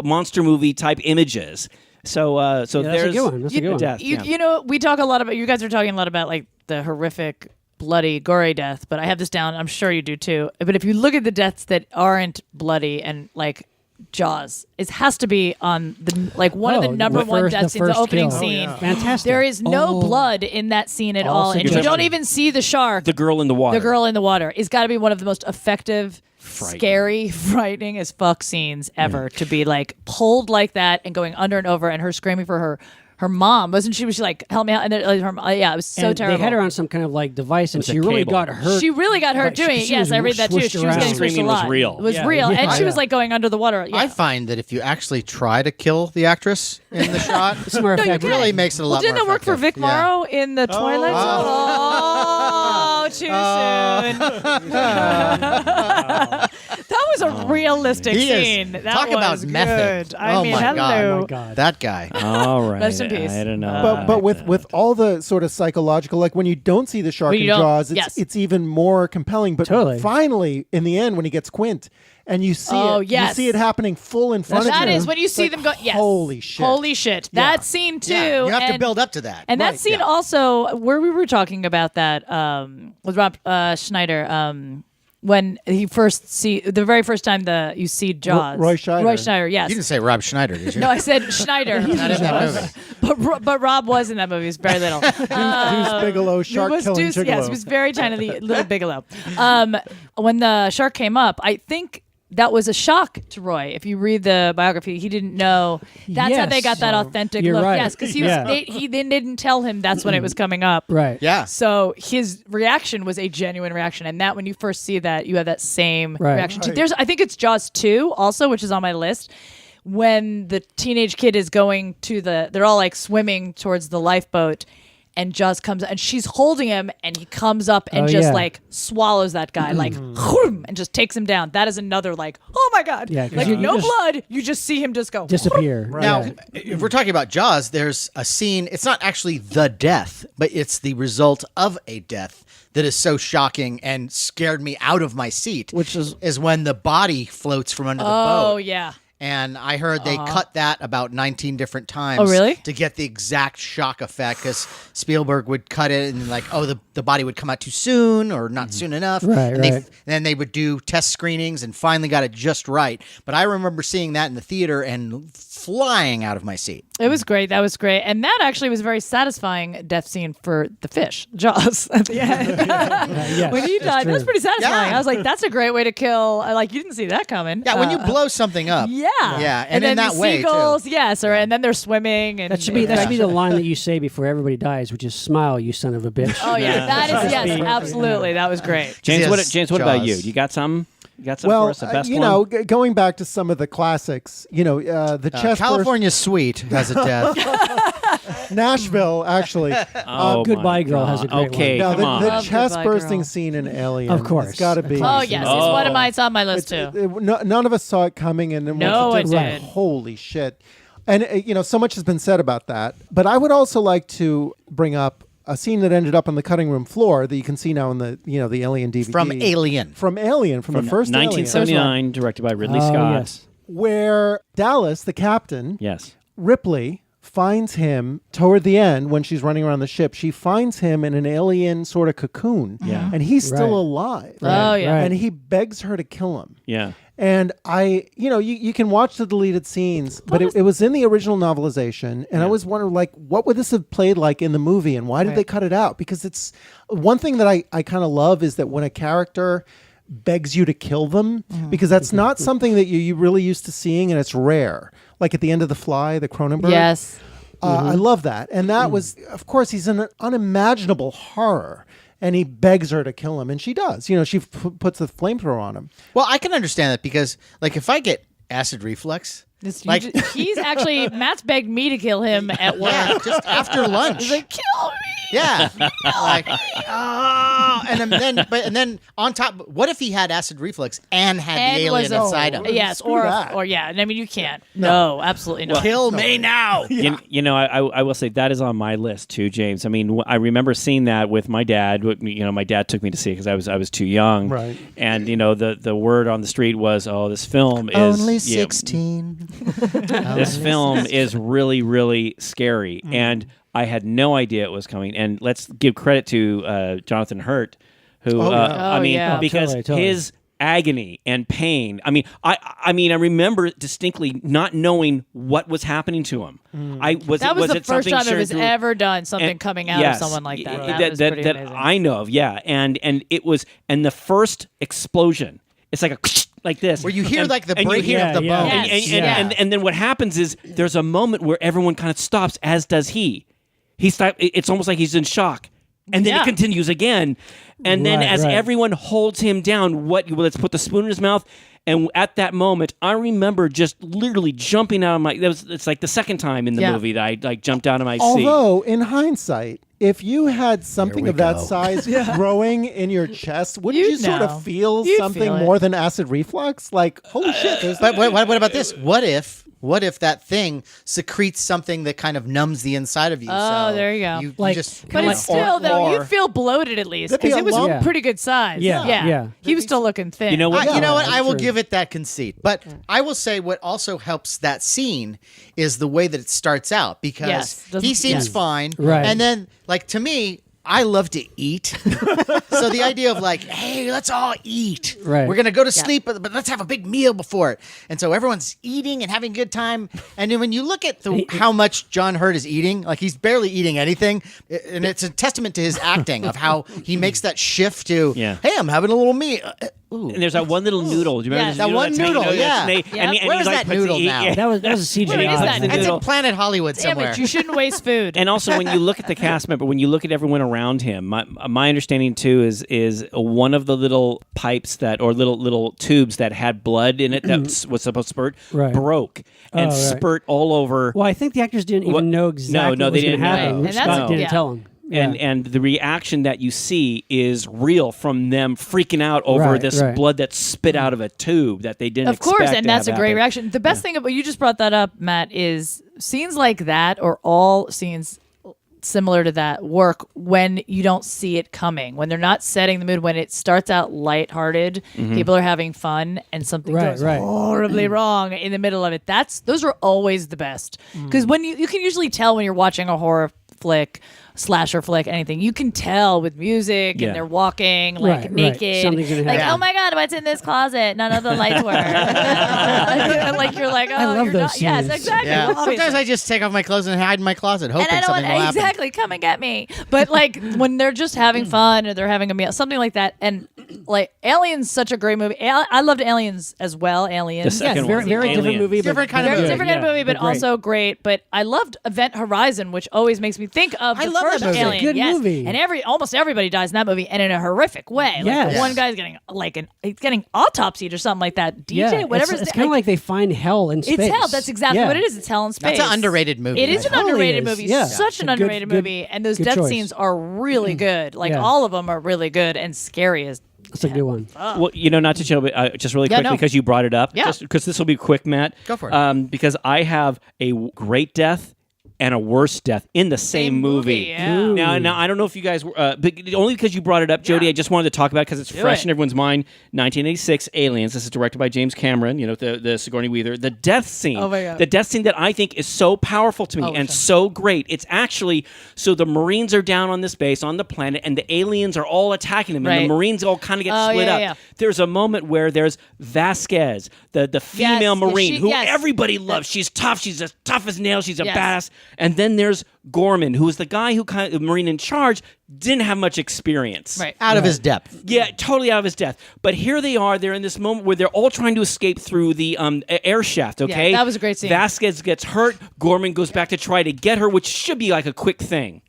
monster movie type images. So that's a there's good one. That's a good one. death. We talk a lot about, you guys are talking a lot about the horrific, bloody, gory death, but I have this down. I'm sure you do too. But if you look at the deaths that aren't bloody and Jaws, it has to be on the one of the number one death scenes, the opening kill. scene. Fantastic. There is no blood in that scene at all, and you suggestion. don't even see the shark. The girl in the water. The girl in the water is got to be one of the most effective, scary, frightening as fuck scenes ever. To be pulled like that and going under and over, and her screaming for her mom. Wasn't she? Was she like, help me out? And then, yeah, it was so And terrible. They had her on some kind of like device, and was a she really cable. got hurt. She really got hurt But doing it. she Yes, was I read that too. swished She was around. getting swished a Screaming was lot. real. It was Yeah. real. Yeah. And she Yeah. was like going under the water. Yeah. I find that if you actually try to kill the actress in the shot, It's more it effective. really makes it a lot didn't more that work for effective. Vic Morrow in the Twilight Zone? Oh, too soon. That was a realistic He is- scene. That talk about was method. good. I Oh mean, my God. hello. Oh my God. That guy. All right. Rest in peace. I don't know. But with all the sort of psychological, like when you don't see the shark When in you don't- Jaws, yes. it's even more compelling. But Totally. finally, in the end, when he gets Quint, and you see Oh, it, yes. you see it happening full in front of you. That is when you It's see like, them go. Yes. Holy shit! Holy shit. That scene too. Yeah, you have to and- build up to that. And that Right, scene yeah. also, where we were talking about that with Rob Schneider, when he the very first time you see Jaws. Roy Scheider. Roy Schneider, yes. You didn't say Rob Schneider, did you? No, I said Schneider. Not in that movie. but Rob was in that movie. He was very little. Deuce Bigelow, shark It was killing Deuce- gigolo. Yes, he was very tiny, little Bigelow. When the shark came up, I think that was a shock to Roy. If you read the biography, he didn't know. That's how they got that authentic You're look. right. Yes, because Yeah. he then didn't tell him that's when it was coming up. Right. Yeah. So his reaction was a genuine reaction, and that when you first see that, you have that same Right. reaction. There's, I think it's Jaws 2 also, which is on my list. When the teenage kid is going to they're all like swimming towards the lifeboat, and Jaws comes and she's holding him, and he comes up and Oh, just yeah. like swallows that guy, like whoom, and just takes him down. That is another like, oh my god, Yeah, 'cause like you no just- blood, you just see him just go Disappear. Now, Yeah. if we're talking about Jaws, there's a scene. It's not actually the death, but it's the result of a death that is so shocking and scared me out of my seat. Which is- when the body floats from under the boat. Oh yeah. And I heard they cut that about 19 different times. Oh, really? To get the exact shock effect, because Spielberg would cut it and like, oh, the body would come out too soon or not soon enough. Right, and right. then they would do test screenings and finally got it just right. But I remember seeing that in the theater and flying out of my seat. It was great. That was great. And that actually was a very satisfying death scene for the fish, Jaws, at the end. Yes, When he that's died, that was true. pretty satisfying. Yeah. I was like, that's a great way to kill. Like, you didn't see that coming. Yeah, when you blow something up. Yeah. Yeah, and then in that the way, too. seagulls, yes, and then they're swimming. And That should be the line that you say before everybody dies, which is "Smile, you son of a bitch." Oh yeah, that is yes, be- absolutely. That was great. James, Yes, James, what about you? Jaws. You got some? You got some Well, for us? The best you one? know, going back to some of the classics, the chest California Suite has a death. burst, Nashville, actually. Oh, Goodbye my Girl has a God. great Okay, one. No, come on. the Love chest Goodbye bursting Girl. scene in Alien. Of course. It's got to be. Oh yes, it's one of my. It's on my list too. None of us saw it coming, and then No, once it I did, did. holy shit! And so much has been said about that. But I would also like to bring up a scene that ended up on the cutting room floor that you can see now in the the Alien DVD From Alien. from Alien from the first Alien. 1979, directed by Ridley Oh, Scott. yes. where Dallas, the captain, Yes. Ripley finds him toward the end when she's running around the ship. She finds him in an alien sort of cocoon, Yeah. and he's still Right. alive. Oh yeah. Right. And he begs her to kill him. Yeah. And you can watch the deleted scenes, but it was in the original novelization. And I was wondering, like, what would this have played like in the movie, and why did they cut it out? Because it's one thing that I kind of love is that when a character begs you to kill them, because that's not something that you really used to seeing, and it's rare. Like at the end of The Fly, the Cronenberg. Yes. I love that. And that was, of course, he's an unimaginable horror. And he begs her to kill him, and she does. She puts the flamethrower on him. Well, I can understand that because, like, if I get acid reflux, like, He's actually Matt's begged me to kill him at work. yeah, just after lunch. He's like, kill me. Yeah, like, and then on top, what if he had acid reflux and had And the alien was inside him? Yes, Screw or that. yeah. I mean, you can't. No, absolutely not. Kill me now. I will say that is on my list too, James. I mean, I remember seeing that with my dad. My dad took me to see it because I was too young. Right. And the word on the street was, "Oh, this film is Only 16. This film is really, really scary." And I had no idea it was coming. And let's give credit to Jonathan Hurt, who Oh, yeah. because Totally. his agony and pain. I remember distinctly not knowing what was happening to him. That was it the first something time it shared was through- ever done. Something and- coming out yes, of someone like that. y- That was pretty amazing. I know of. Yeah, and it was, and the first explosion. It's like a like this. Where you hear like the and you breaking hear- of the Yeah, bone. yeah. and, Yes. and then what happens is there's a moment where everyone kind of stops, as does he. It's almost like he's in shock. And then Yeah. it continues again. And then Right, as right. everyone holds him down, let's put the spoon in his mouth. And at that moment, I remember just literally jumping out of my. It's like the second time in the Yeah. movie that I like jumped out of my seat. Although, in hindsight, if you had something we of that go. size growing in your chest, wouldn't You'd you sort know. of feel You'd something feel it. more than acid reflux? Like, holy shit! There's But what about this? What if that thing secretes something that kind of numbs the inside of you? Oh, so there you go. You Like- just, But you it's know, still, though, or- you'd feel bloated at least That'd be because a it was long- a pretty good size. Yeah, yeah. He was still looking thin. You know what? you know what? that's I will true. give it that conceit. But I will say what also helps that scene is the way that it starts out because Yes. he seems Yes. fine. Right. And then, like, to me, I love to eat. So the idea of like, hey, let's all eat. Right. We're going to go to sleep, but let's have a big meal before it. And so everyone's eating and having a good time. And then when you look at how much John Hurt is eating, like he's barely eating anything. And it's a testament to his acting of how he makes that shift to, Yeah. hey, I'm having a little meal. Ooh. And there's that one little noodle. Do you remember Yeah. this That one that's hanging noodle, out? yeah. And, Yep. and Where he, is like, that puts noodle the- now? yeah. That was a CGI. Where is that? That's noodle. in Planet Hollywood Damn somewhere. it, you shouldn't waste food. And also, when you look at the cast member, when you look at everyone around him, my understanding too is one of the little pipes or little tubes that had blood in it that was supposed to spurt Right. broke and Oh, right. spurt all over. Well, I think the actors didn't even know exactly no, what they was going didn't to know. happen. Right. And that's- Scott didn't yeah. tell them. And the reaction that you see is real from them freaking out over Right, this right. blood that's spit out of a tube that they didn't Of course, expect and to that's a have great happen. reaction. The best thing about you just brought that up, Matt, is scenes like that or all scenes similar to that work when you don't see it coming, when they're not setting the mood, when it starts out lighthearted, people are having fun, and something Right, goes right. horribly wrong in the middle of it. Those are always the best because when you can usually tell when you're watching a horror flick, slasher flick, anything, you can tell with music Yeah. and they're walking like Right, naked, Something's gonna like happen. oh my god, what's in this closet? None of the lights work. And like you're like, oh, I love you're those not. Yes, scenes. exactly. Yeah. Well, obviously. Sometimes I just take off my clothes and hide in my closet, hoping and I don't something want will happen. exactly come and get me. But like when they're just having fun or they're having a meal, something like that. And like Alien's such a great movie. I loved Aliens as well. Aliens, The second Yes, very, one. very different Aliens. movie. but Different kind of very movie. different kind of movie, but great. also great. But I loved Event Horizon, which always makes me think of I the love that first movie. Alien. It's a good yes. movie. And almost everybody dies in that movie, and in a horrific way. Like Yes. the one guy's getting he's getting autopsied or something like that. DJ, whatever. It's kind of like they find hell in space. it's hell. That's exactly Yeah. what it is. It's hell in space. That's an underrated movie. It is I an think. Totally underrated is, movie. yeah. Such It's an a good- underrated good- movie, and those good death choice. scenes are really good. Like Yeah. all of them are really good and scary as. That's a good one. Well, not to show, but just really Yeah, quickly no. because you brought it up. Yeah. Just because this will be quick, Matt. Go for it. Because I have a great death and a worse death in the same movie. Yeah. Now I don't know if you guys were, but only because you brought it up, Jody. I just wanted to talk about it because it's fresh it. in everyone's mind. 1986, Aliens. This is directed by James Cameron. The Sigourney Weaver. The death scene. Oh my God. The death scene that I think is so powerful to me and so great. It's actually so the Marines are down on this base on the planet, and the aliens are all attacking them, and Right. the Marines all kind of get Oh, split yeah, up. yeah. There's a moment where there's Vasquez, the female Yes, Marine, who yes. everybody loves. She's tough. She's as tough as nails. She's a Yes. badass. And then there's Gorman, who is the guy who kind of the Marine in charge, didn't have much experience. Right. Out of his depth. Yeah, totally out of his depth. But here they are. They're in this moment where they're all trying to escape through the air shaft, okay? that was a great scene. Vasquez gets hurt. Gorman goes back to try to get her, which should be like a quick thing.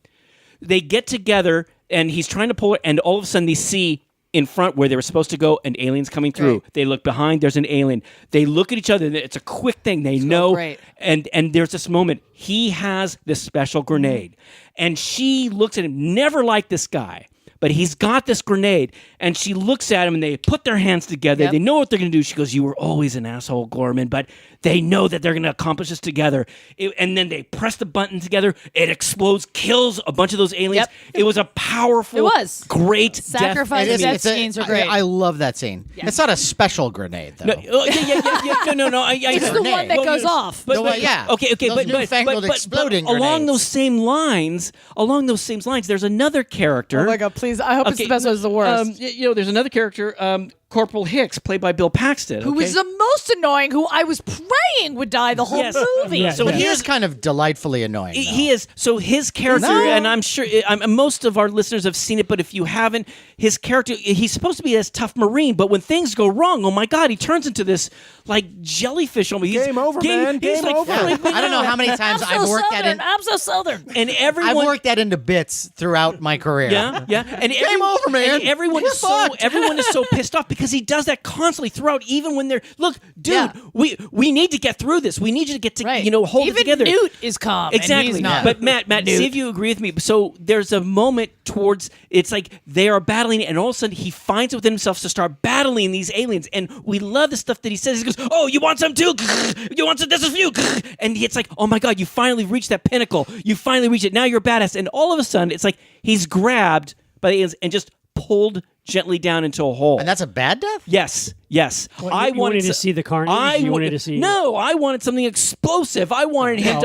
They get together, and he's trying to pull her, and all of a sudden they see in front where they were supposed to go, an alien's coming through. Right. They look behind, there's an alien. They look at each other, and it's a quick thing. They know. great. And there's this moment. He has this special grenade. And she looks at him, never liked this guy. But he's got this grenade, and she looks at him, and they put their hands together. Yep. They know what they're going to do. She goes, "You were always an asshole, Gorman," but they know that they're going to accomplish this together. And then they press the button together. It explodes, kills a bunch of those aliens. Yep. It was a powerful, It was. great Sacrifice death. of death scenes are great. I love that scene. It's not a special grenade, though. No, no. It's the one that goes off. But, Well, yeah. Okay, Those newfangled exploding along grenades. those same lines, there's another character. Oh my god, please! I hope it's the best one. It's the worst. There's another character, Corporal Hicks, played by Bill Paxton, Who was the most annoying, who I was praying would die the whole movie. Yeah. So He here's is kind of delightfully annoying. He is. So his character, and I'm sure most of our listeners have seen it, but if you haven't, his character, he's supposed to be this tough Marine, but when things go wrong, oh my God, he turns into this like jellyfish. Game over, man. He's Game like, over. flipping I don't know out. how many times I've worked that in. I'm so southern. And everyone. I've worked that into bits throughout my career. Yeah, yeah. And Game over, man. And everyone We're is fucked. everyone is so pissed off because he does that constantly throughout, even when they're dude, Yeah. we need to get through this. We need you to get to hold Even it together. Newt is calm. And Exactly. he's not. But Matt, see if you agree with me. So there's a moment towards it's like they are battling, and all of a sudden he finds it within himself to start battling these aliens. And we love the stuff that he says. He goes, "Oh, you want some too? You want some? This is for you." And it's like, "Oh my God, you finally reached that pinnacle. You finally reached it. Now you're a badass." And all of a sudden, it's like he's grabbed by the aliens and just pulled gently down into a hole. And that's a bad death? Yes. What, you wanted to see the carnage? You wanted to see... No, I wanted something explosive. I wanted him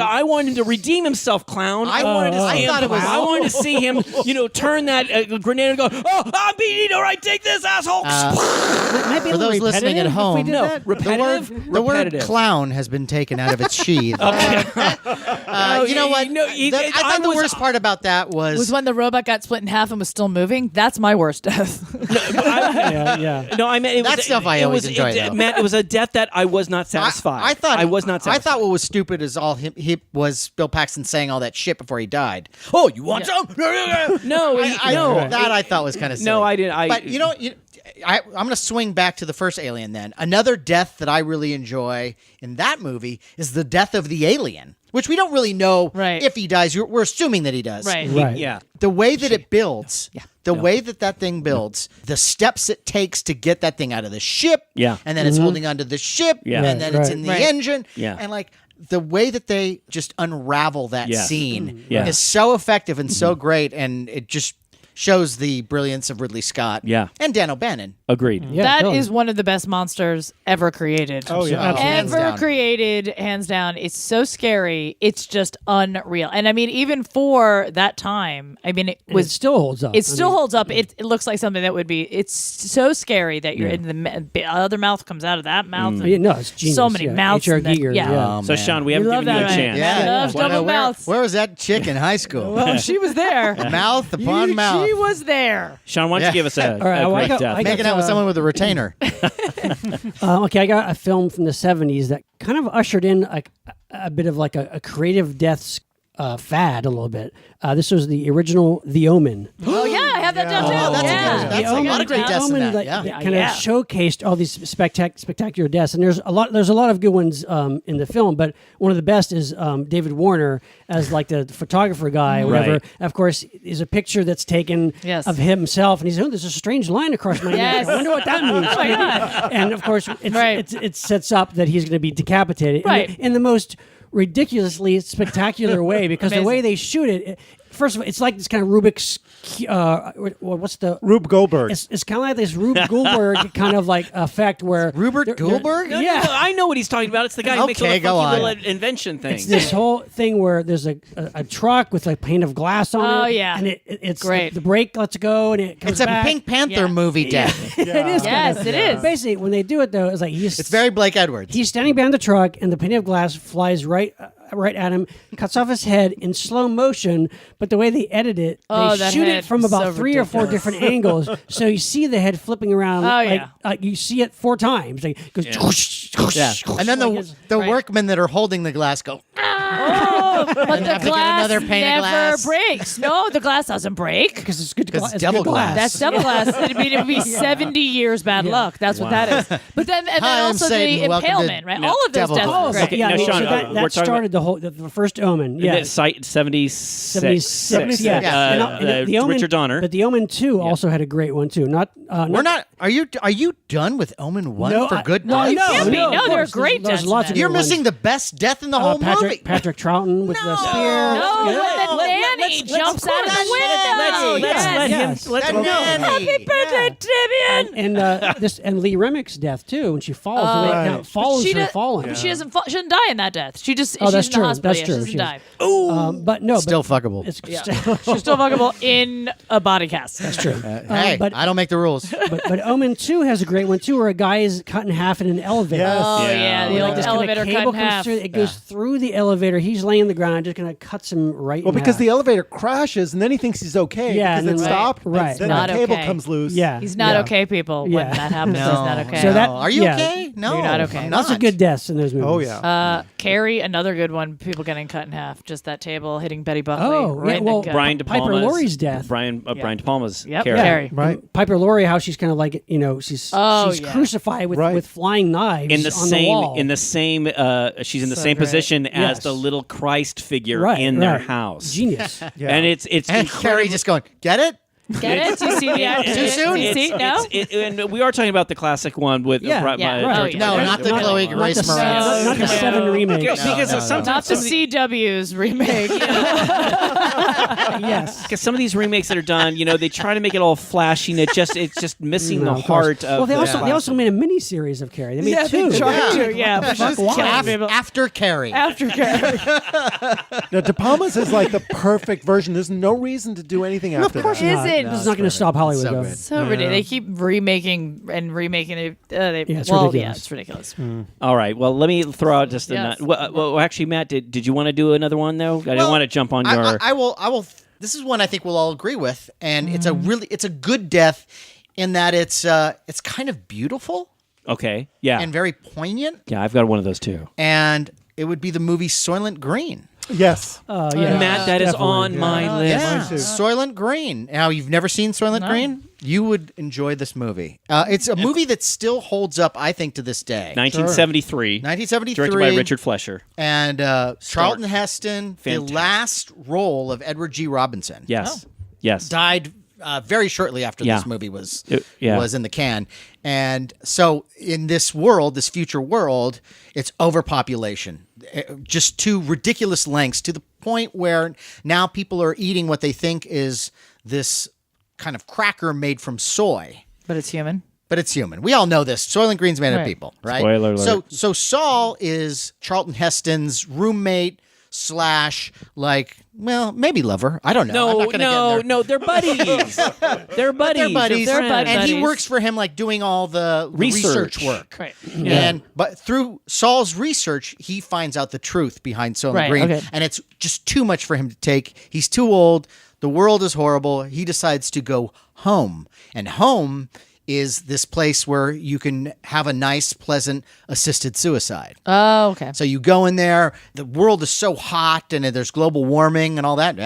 to redeem himself, clown. I wanted to see him. I wanted to see him, turn that grenade and go, "Oh, I'm being eaten. All right, take this, asshole." Might be a For little those listening at repetitive if we home, did No, that. repetitive. The word clown has been taken out of its sheath. You know what? I thought the worst part about that was when the robot got split in half and was still moving. That's my worst death. Yeah. No, I meant it was That stuff I always enjoy, though. Matt, it was a death that I was not satisfied. I was not satisfied. I thought what was stupid is he was Bill Paxton saying all that shit before he died. Oh, you want some? No, that I thought was kind of silly. No, I didn't. But I'm going to swing back to the first Alien then. Another death that I really enjoy in that movie is the death of the alien, which we don't really know if he dies. We're assuming that he does. Right. Yeah. The way that it builds, the way that thing builds, the steps it takes to get that thing out of the ship, Yeah. and then it's holding onto the ship, Yeah. and then it's in the engine, Yeah. and like the way that they just unravel that scene Yeah. is so effective and so great, and it just shows the brilliance of Ridley Scott and Dan O'Bannon. Agreed. Yeah, That totally. is one of the best monsters ever created. Oh, yeah. Hands Ever down. created, hands down. It's so scary. It's just unreal. And I mean, even for that time, I mean, And it still holds up. It still holds up. It looks like something that would be. It's so scary that you're in the other mouth comes out of that mouth. and No, it's genius. So many mouths. H.R. and then- Giger. yeah. Oh, So, man. Sean, we haven't love given you a that, right? chance. Yeah. Loves double mouths. Where was that chick in high school? Well, she was there. Mouth upon mouth. She was there. Sean, why don't you give us a, All right, a well, I great got- death? I got- Making out with someone with a retainer. Okay, I got a film from the 70s that kind of ushered in a bit of like a creative deaths fad a little bit. This was the original The Omen. Oh yeah, I have that down too. that's a yeah. good- that's a lot of great deaths in Omen, that, yeah. kind of showcased all these spectacular deaths, and there's a lot of good ones in the film. But one of the best is David Warner as like the photographer guy, or whatever. Right. Of course, is a picture that's taken of himself, and he's there's a strange line across my neck. I wonder what that means. Oh my God. And of course, it sets up that he's going to be decapitated in the most ridiculously spectacular way, because the way they shoot it, first of all, it's like this kind of Rubik's what's the Rube Goldberg. It's kind of like this Rube Goldberg kind of like effect where Rupert Goldberg? No, I know what he's talking about. It's the guy who makes all the Okay, go funky on. little invention things. it's this whole thing where there's a truck with a pane of glass on it. Oh, yeah. And it's Great. The brake lets go and it comes It's a back. Pink Panther movie death. It is. Yes, kind of. it is. Basically, when they do it though, it's like It's very Blake Edwards. he's standing behind the truck, and the pane of glass flies right at him, cuts off his head in slow motion. But the way they edit it, Oh, they that shoot head it from is about so 3 or 4 ridiculous. different angles, so you see the head flipping around. Oh, like you see it 4 times. Like, it goes, And then like the Right. workmen that are holding the glass go, Oh, but the have to get glass another pane of never glass. breaks. No, the glass doesn't break. because it's good. Because It's double good glass. That's double glass. It would be 70 years bad luck. That's what that is. But then, and then Hi, I'm also Satan. the Welcome to impalement, right? All of those Devil deaths Glass. are great. Okay, Yeah, now, I mean, Sean, so we're that talking about- started the first Omen. Yeah, That site 76. 76. Yeah, And the Omen, Richard Donner. But the Omen 2 also had a great one too. "We're not. Are you done with Omen 1 No, for good? no, night? no, can't be. no, No, of they're course. great There's deaths lots of in You're good ones. missing the best death in the whole movie. Patrick Troughton with the spear. No, Yeah. when the he jumps out of the window. Let's That go. nanny. Happy birthday, Tibian. And Lee Remick's death too, when she falls. Now, follows She her does- falling. She doesn't. She doesn't die in that death. She just. Oh, she's that's in true. the hospital. That's Yeah, true. She She doesn't is. die. But no, Still fuckable. It's Yeah. She's still fuckable in a body cast. That's true. Hey, but- I don't make the rules. but Omen 2 has a great one too, where a guy is cut in half in an elevator. Yes. Oh Yeah. yeah, the Where, old this kinda elevator cut cable in comes half. through. It goes through the elevator. He's laying on the ground, just kind of cuts him right. Well, in because half. the elevator crashes and then he thinks he's okay. Yeah, because and it then- stopped. Right. Then Not the cable okay. comes loose. Yeah. He's not Yeah. okay, people. When Yeah. that happens, he's not okay. So that- Are you yeah. okay? No, You're not okay. I'm Lots not. of good deaths in those movies. Oh yeah. Carrie, another good one. People getting cut in half. Just that table hitting Betty Buckley. Oh, right yeah, in well, the gut. Brian De Piper Palma's Laurie's death. Brian De Palma's Yep, character. Carrie. Right. Piper Laurie, how she's kind of like, she's Oh, she's yeah. crucified with, Right. with flying knives In the on same, the wall. she's in the So same great. position as Yes. the little Christ figure right, in their right. house. Genius. Yeah. And it's And incredible. Carrie just going, get it? Get it? Do you see the actor? Too soon? Do you see? No? And we are talking about the classic one with Yeah. Bri- Yeah. George Oh, Michael. yeah. No, not the Not- Chloe not Grace the, Moretz. not the 7 remake. Because sometimes Not the some of CW's remake. Yes. Because some of these remakes that are done, they try to make it all flashy, and it's just missing No, the of course. heart of. Well, they the also made a mini series of Carrie. They made two. they tried to. Yeah, She's fuck why? after Carrie. After Carrie. Now, De Palma's is like the perfect version. There's no reason to do anything after Of course that. not. Isn't. This is not going to stop Hollywood, So though. good. So ridiculous. They keep remaking and remaking it. it's well, ridiculous. yeah, it's ridiculous. All right. Well, let me throw out just Yes. well, actually, Matt, did you want to do another one though? I didn't want to jump on your. I will. This is one I think we'll all agree with, and it's a good death in that it's kind of beautiful Okay. Yeah. and very poignant, Yeah, I've got one of those too. and it would be the movie Soylent Green. Yes. Yeah, Matt, that is definitely. on my list. Yeah, Mine too. Soylent Green. Now, you've never seen Soylent Green? You would enjoy this movie. It's a movie that still holds up, I think, to this day. 1973. 1973. Directed by Richard Flesher. And Charlton Heston, Fantastic. the last role of Edward G. Robinson. Yes. Yes. Died very shortly after Yeah. this movie was Yeah. was in the can. And so in this world, this future world, it's overpopulation. Just to ridiculous lengths, to the point where now people are eating what they think is this kind of cracker made from soy. But it's human. But it's human. We all know this. Soylent Green's made of Right. people, right? Spoiler alert. So Saul is Charlton Heston's roommate / maybe lover. I don't know. I'm not gonna get there. no, they're buddies. They're buddies. They're buddies. They're and he buddies. works for him doing all the Research. work. Right. But through Saul's research, he finds out the truth behind Soylent Right, Green. okay. And it's just too much for him to take. He's too old. The world is horrible. He decides to go home. And home is this place where you can have a nice, pleasant assisted suicide. Oh, okay. So you go in there, the world is so hot and there's global warming and all that.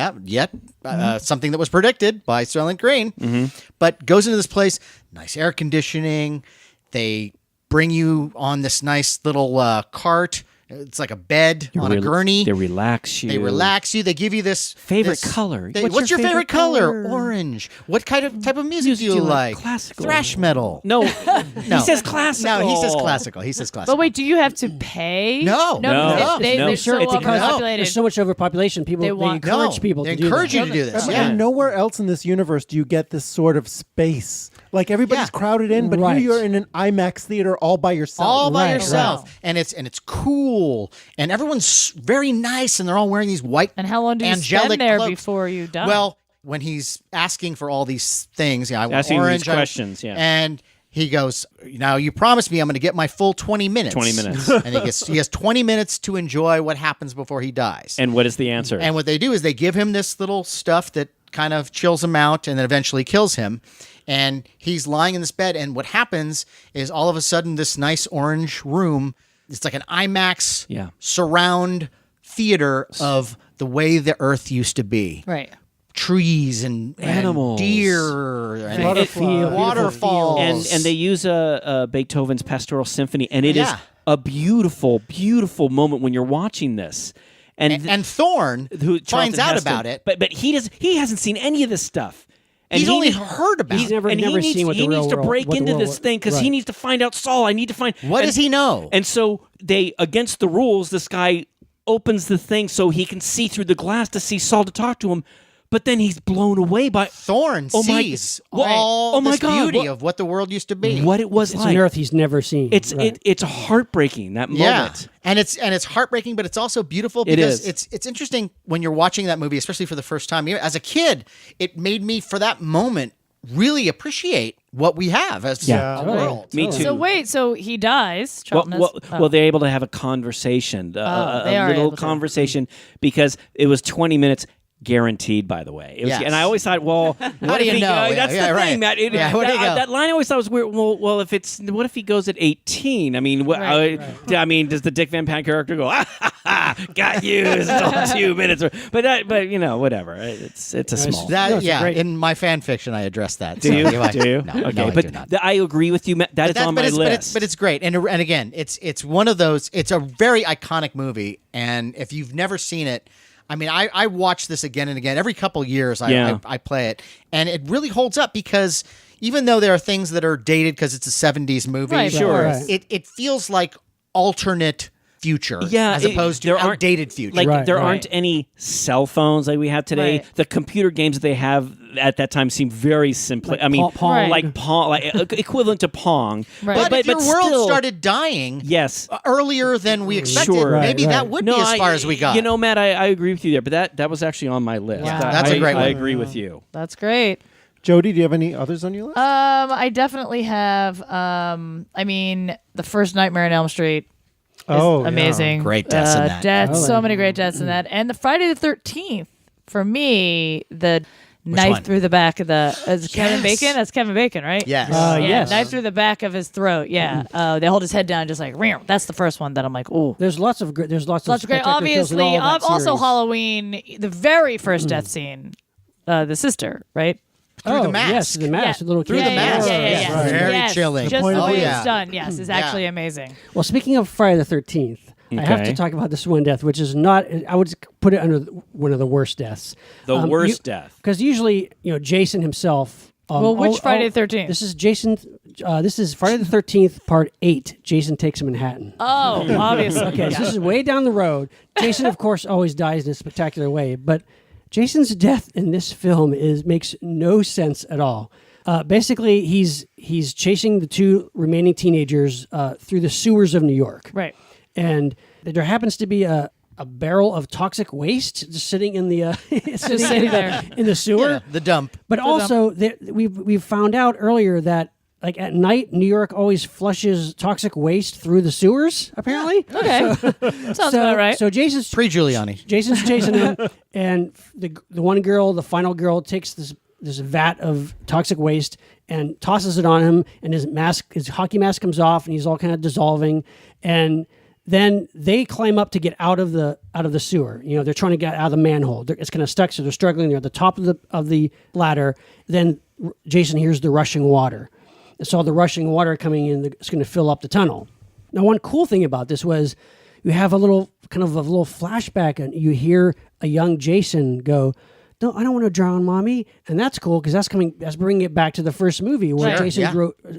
Something that was predicted by Soylent Green. But goes into this place, nice air conditioning. They bring you on this nice little cart. It's like a bed on a gurney. They relax you. They relax you. They give you this Favorite color. What's your favorite color? Orange. What type of music do you like? Classical. Thrash metal. No, No. he says classical. No, he says classical. He says classical. But wait, do you have to pay? No. because They're No. so It's because overpopulated. there's so much overpopulation. People They they want- encourage people they to encourage do you that. to do this. And Yeah. nowhere else in this universe do you get this sort of space. Like everybody's Yeah. crowded in, but Right. here you're in an IMAX theater all by yourself. all by Right, yourself, right. and it's cool, and everyone's very nice, and they're all wearing these white. And how long do you angelic spend there cloaks. before you die? Well, when he's asking for all these things, I want Asking orange, these questions, yeah. and he goes, "Now you promised me I'm going to get my full 20 minutes." 20 minutes. and he has 20 minutes to enjoy what happens before he dies. And what is the answer? And what they do is they give him this little stuff that kind of chills him out and then eventually kills him. And he's lying in this bed. And what happens is all of a sudden this nice orange room, it's like an IMAX Yeah. surround theater of the way the earth used to be. right. Trees and Animals. deer and Butterfield, waterfalls. and they use Beethoven's Pastoral Symphony, and it is Yeah. a beautiful, beautiful moment when you're watching this. and Thorne who finds Charlton out Heston, about it. but he hasn't seen any of this stuff. And He's he only need- heard about He's it. never and never he needs, seen what the he real needs to world- break what the into world- this thing because he right. needs to find out Saul. I need to find What does he know? And so they, against the rules, this guy opens the thing so he can see through the glass to see Saul to talk to him. but then he's blown away by Thorn Oh my- sees What- all oh my this God, beauty what- of what the world used to be. what it was It's like. an Earth he's never seen. Right. It's heartbreaking, that Yeah, moment. and it's heartbreaking, but it's also beautiful It because is. it's interesting when you're watching that movie, especially for the first time. As a kid, it made me for that moment really appreciate what we have as Yeah, a totally. world. Me too. So wait, so he dies. Well, Charlton is- well, they're able to have a conversation, they a are little able to. conversation, because it was 20 minutes. Guaranteed, by the way. It was, Yes. and I always thought, well, what do if you know? That's Yeah, the right. thing, Matt. Yeah, where do you go? That line I always thought was weird. Well, if it's what if he goes at 18? I mean, I mean, does the Dick Van Patten character go, got you? It's all 2 minutes, but you know, whatever. It's a small. That, it's yeah, great. in my fan fiction, I address that. Do So you? I- Do you? No, Okay, no, I but do not. I agree with you, Matt. That is on my list. But it's great, and again, it's one of those. It's a very iconic movie, and if you've never seen it, I mean, I watch this again and again. Every couple years, I play it, and it really holds up because even though there are things that are dated because it's a '70s movie, Right, Sure. Right. it feels like alternate future, Yeah, as opposed to there aren't- outdated future. Like Right, there right. aren't any cell phones like we have today. Right. The computer games that they have at that time seem very simple. I mean, Pong. Right. like Pong, like equivalent to Pong. Right. but if your world still- started dying yes. earlier than we expected, Sure. maybe Right, that right. would be as far as we got. You know, Matt, I agree with you there, but that was actually on my list. Wow. That's a great I one. agree with you. That's great. Jody, do you have any others on your list? I definitely have. I mean, the first Nightmare on Elm Street. Is yeah. amazing. Great deaths in that. Deaths, so Oh, many great deaths in that. And the Friday the 13th, for me, the knife one? through the back of the Kevin Bacon. That's Kevin Bacon, right? Yes. Yeah, Yes. knife through the back of his throat. Yeah, they hold his head down, just like. Rear. That's the first one that I'm like, ooh. There's lots of great. There's lots Lots of of great. spectacular kills in Obviously, all of that also series. Halloween, the very first death scene, the sister, right? Through the mask. Yes, the mask. The little Through kid. the mask. Yeah, Yes, yeah. very Yes. chilling. Just point the of way view. it's done, yes, is actually amazing. Well, speaking of Friday the 13th, I have Okay. to talk about this one death, which is not. I would put it under one of the worst deaths. The worst death. Because usually, Jason himself. Well, which Friday the 13th? This is Jason. This is Friday the 13th, Part 8. Jason Takes a Manhattan. Oh, obviously. Okay, so this is way down the road. Jason, of course, always dies in a spectacular way, but Jason's death in this film makes no sense at all. Basically, he's chasing the two remaining teenagers through the sewers of New York. Right. And there happens to be a barrel of toxic waste just sitting in the sitting there. in the sewer. Yeah, the dump. But also, we've found out earlier that like at night, New York always flushes toxic waste through the sewers. Apparently, Okay. Sounds about right. So Jason's Pre-Giuliani. chasing him, and the one girl, the final girl, takes this vat of toxic waste and tosses it on him, and his hockey mask comes off, and he's all kind of dissolving, and then they climb up to get out of the sewer. They're trying to get out of the manhole. It's kind of stuck, so they're struggling. They're at the top of the ladder. Then Jason hears the rushing water. And so the rushing water coming in, it's going to fill up the tunnel. Now, one cool thing about this was you have a little flashback, and you hear a young Jason go, "No, I don't want to drown, Mommy," and that's cool because that's bringing it back to the first movie where Sure, Jason's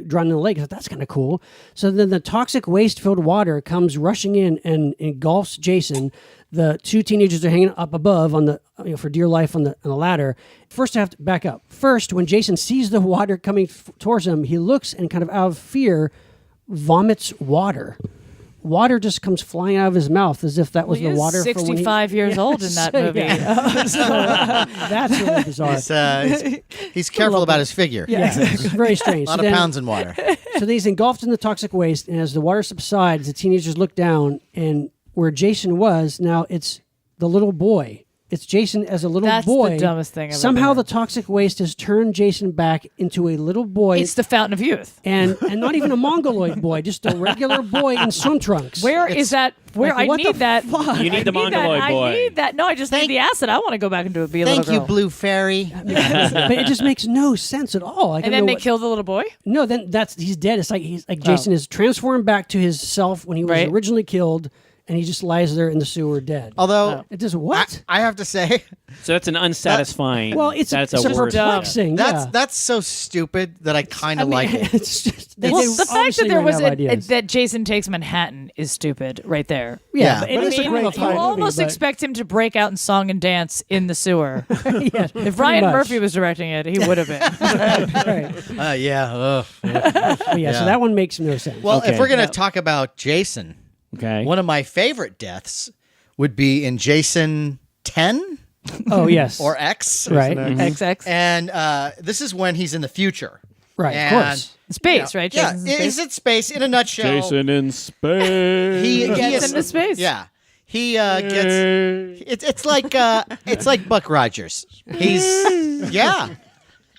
drowned in the lake. That's kind of cool. So then the toxic waste-filled water comes rushing in and engulfs Jason. The two teenagers are hanging up above on the for dear life on the ladder. First, I have to back up. First, when Jason sees the water coming towards him, he looks and kind of out of fear vomits water. Water just comes flying out of his mouth as if that was He the is water. 65 years old in that movie. That's really bizarre. He's careful about his figure. Yeah, it's very strange. A lot of pounds in water. So he's engulfed in the toxic waste, and as the water subsides, the teenagers look down, and where Jason was, now it's the little boy. It's Jason as a little That's boy. the dumbest thing I've ever Somehow heard. the toxic waste has turned Jason back into a little boy. It's the Fountain of Youth. and not even a mongoloid boy, just a regular boy in swim trunks. Where is that? Where like, I what need the that. fuck? You need the I need that. mongoloid boy. I need that. No, I just need the acid. I want to go back and be a Thank little you, girl. Blue Fairy. But it just makes no sense at all. I And don't then know they what- kill the little boy. No, then he's dead. It's like Jason is transformed back to his self when he was Right. originally killed, and he just lies there in the sewer dead. Although it just what? I have to say, So that's an unsatisfying. Well, it's that's a worse. perplexing. that's so stupid that I kind of like it. It's just Well, they the fact that obviously there ran was out of ideas. that Jason Takes Manhattan is stupid right there. Yeah. but it But is it's a a great great You movie, almost but- expect him to break out in song and dance in the sewer. yeah, If Ryan Murphy was directing it, he would have been. right. Yeah. Ugh. But yeah, so that one makes no sense. Well, Okay. if we're gonna talk about Jason, Okay. one of my favorite deaths would be in Jason 10 oh yes, or X. right, XX. And this is when he's in the future. right, of And- course. Space, right? Yeah, Jason's in he's space. in space in a nutshell. Jason in space. He Gets is- into space. Yeah. He gets it's like Buck Rogers. He's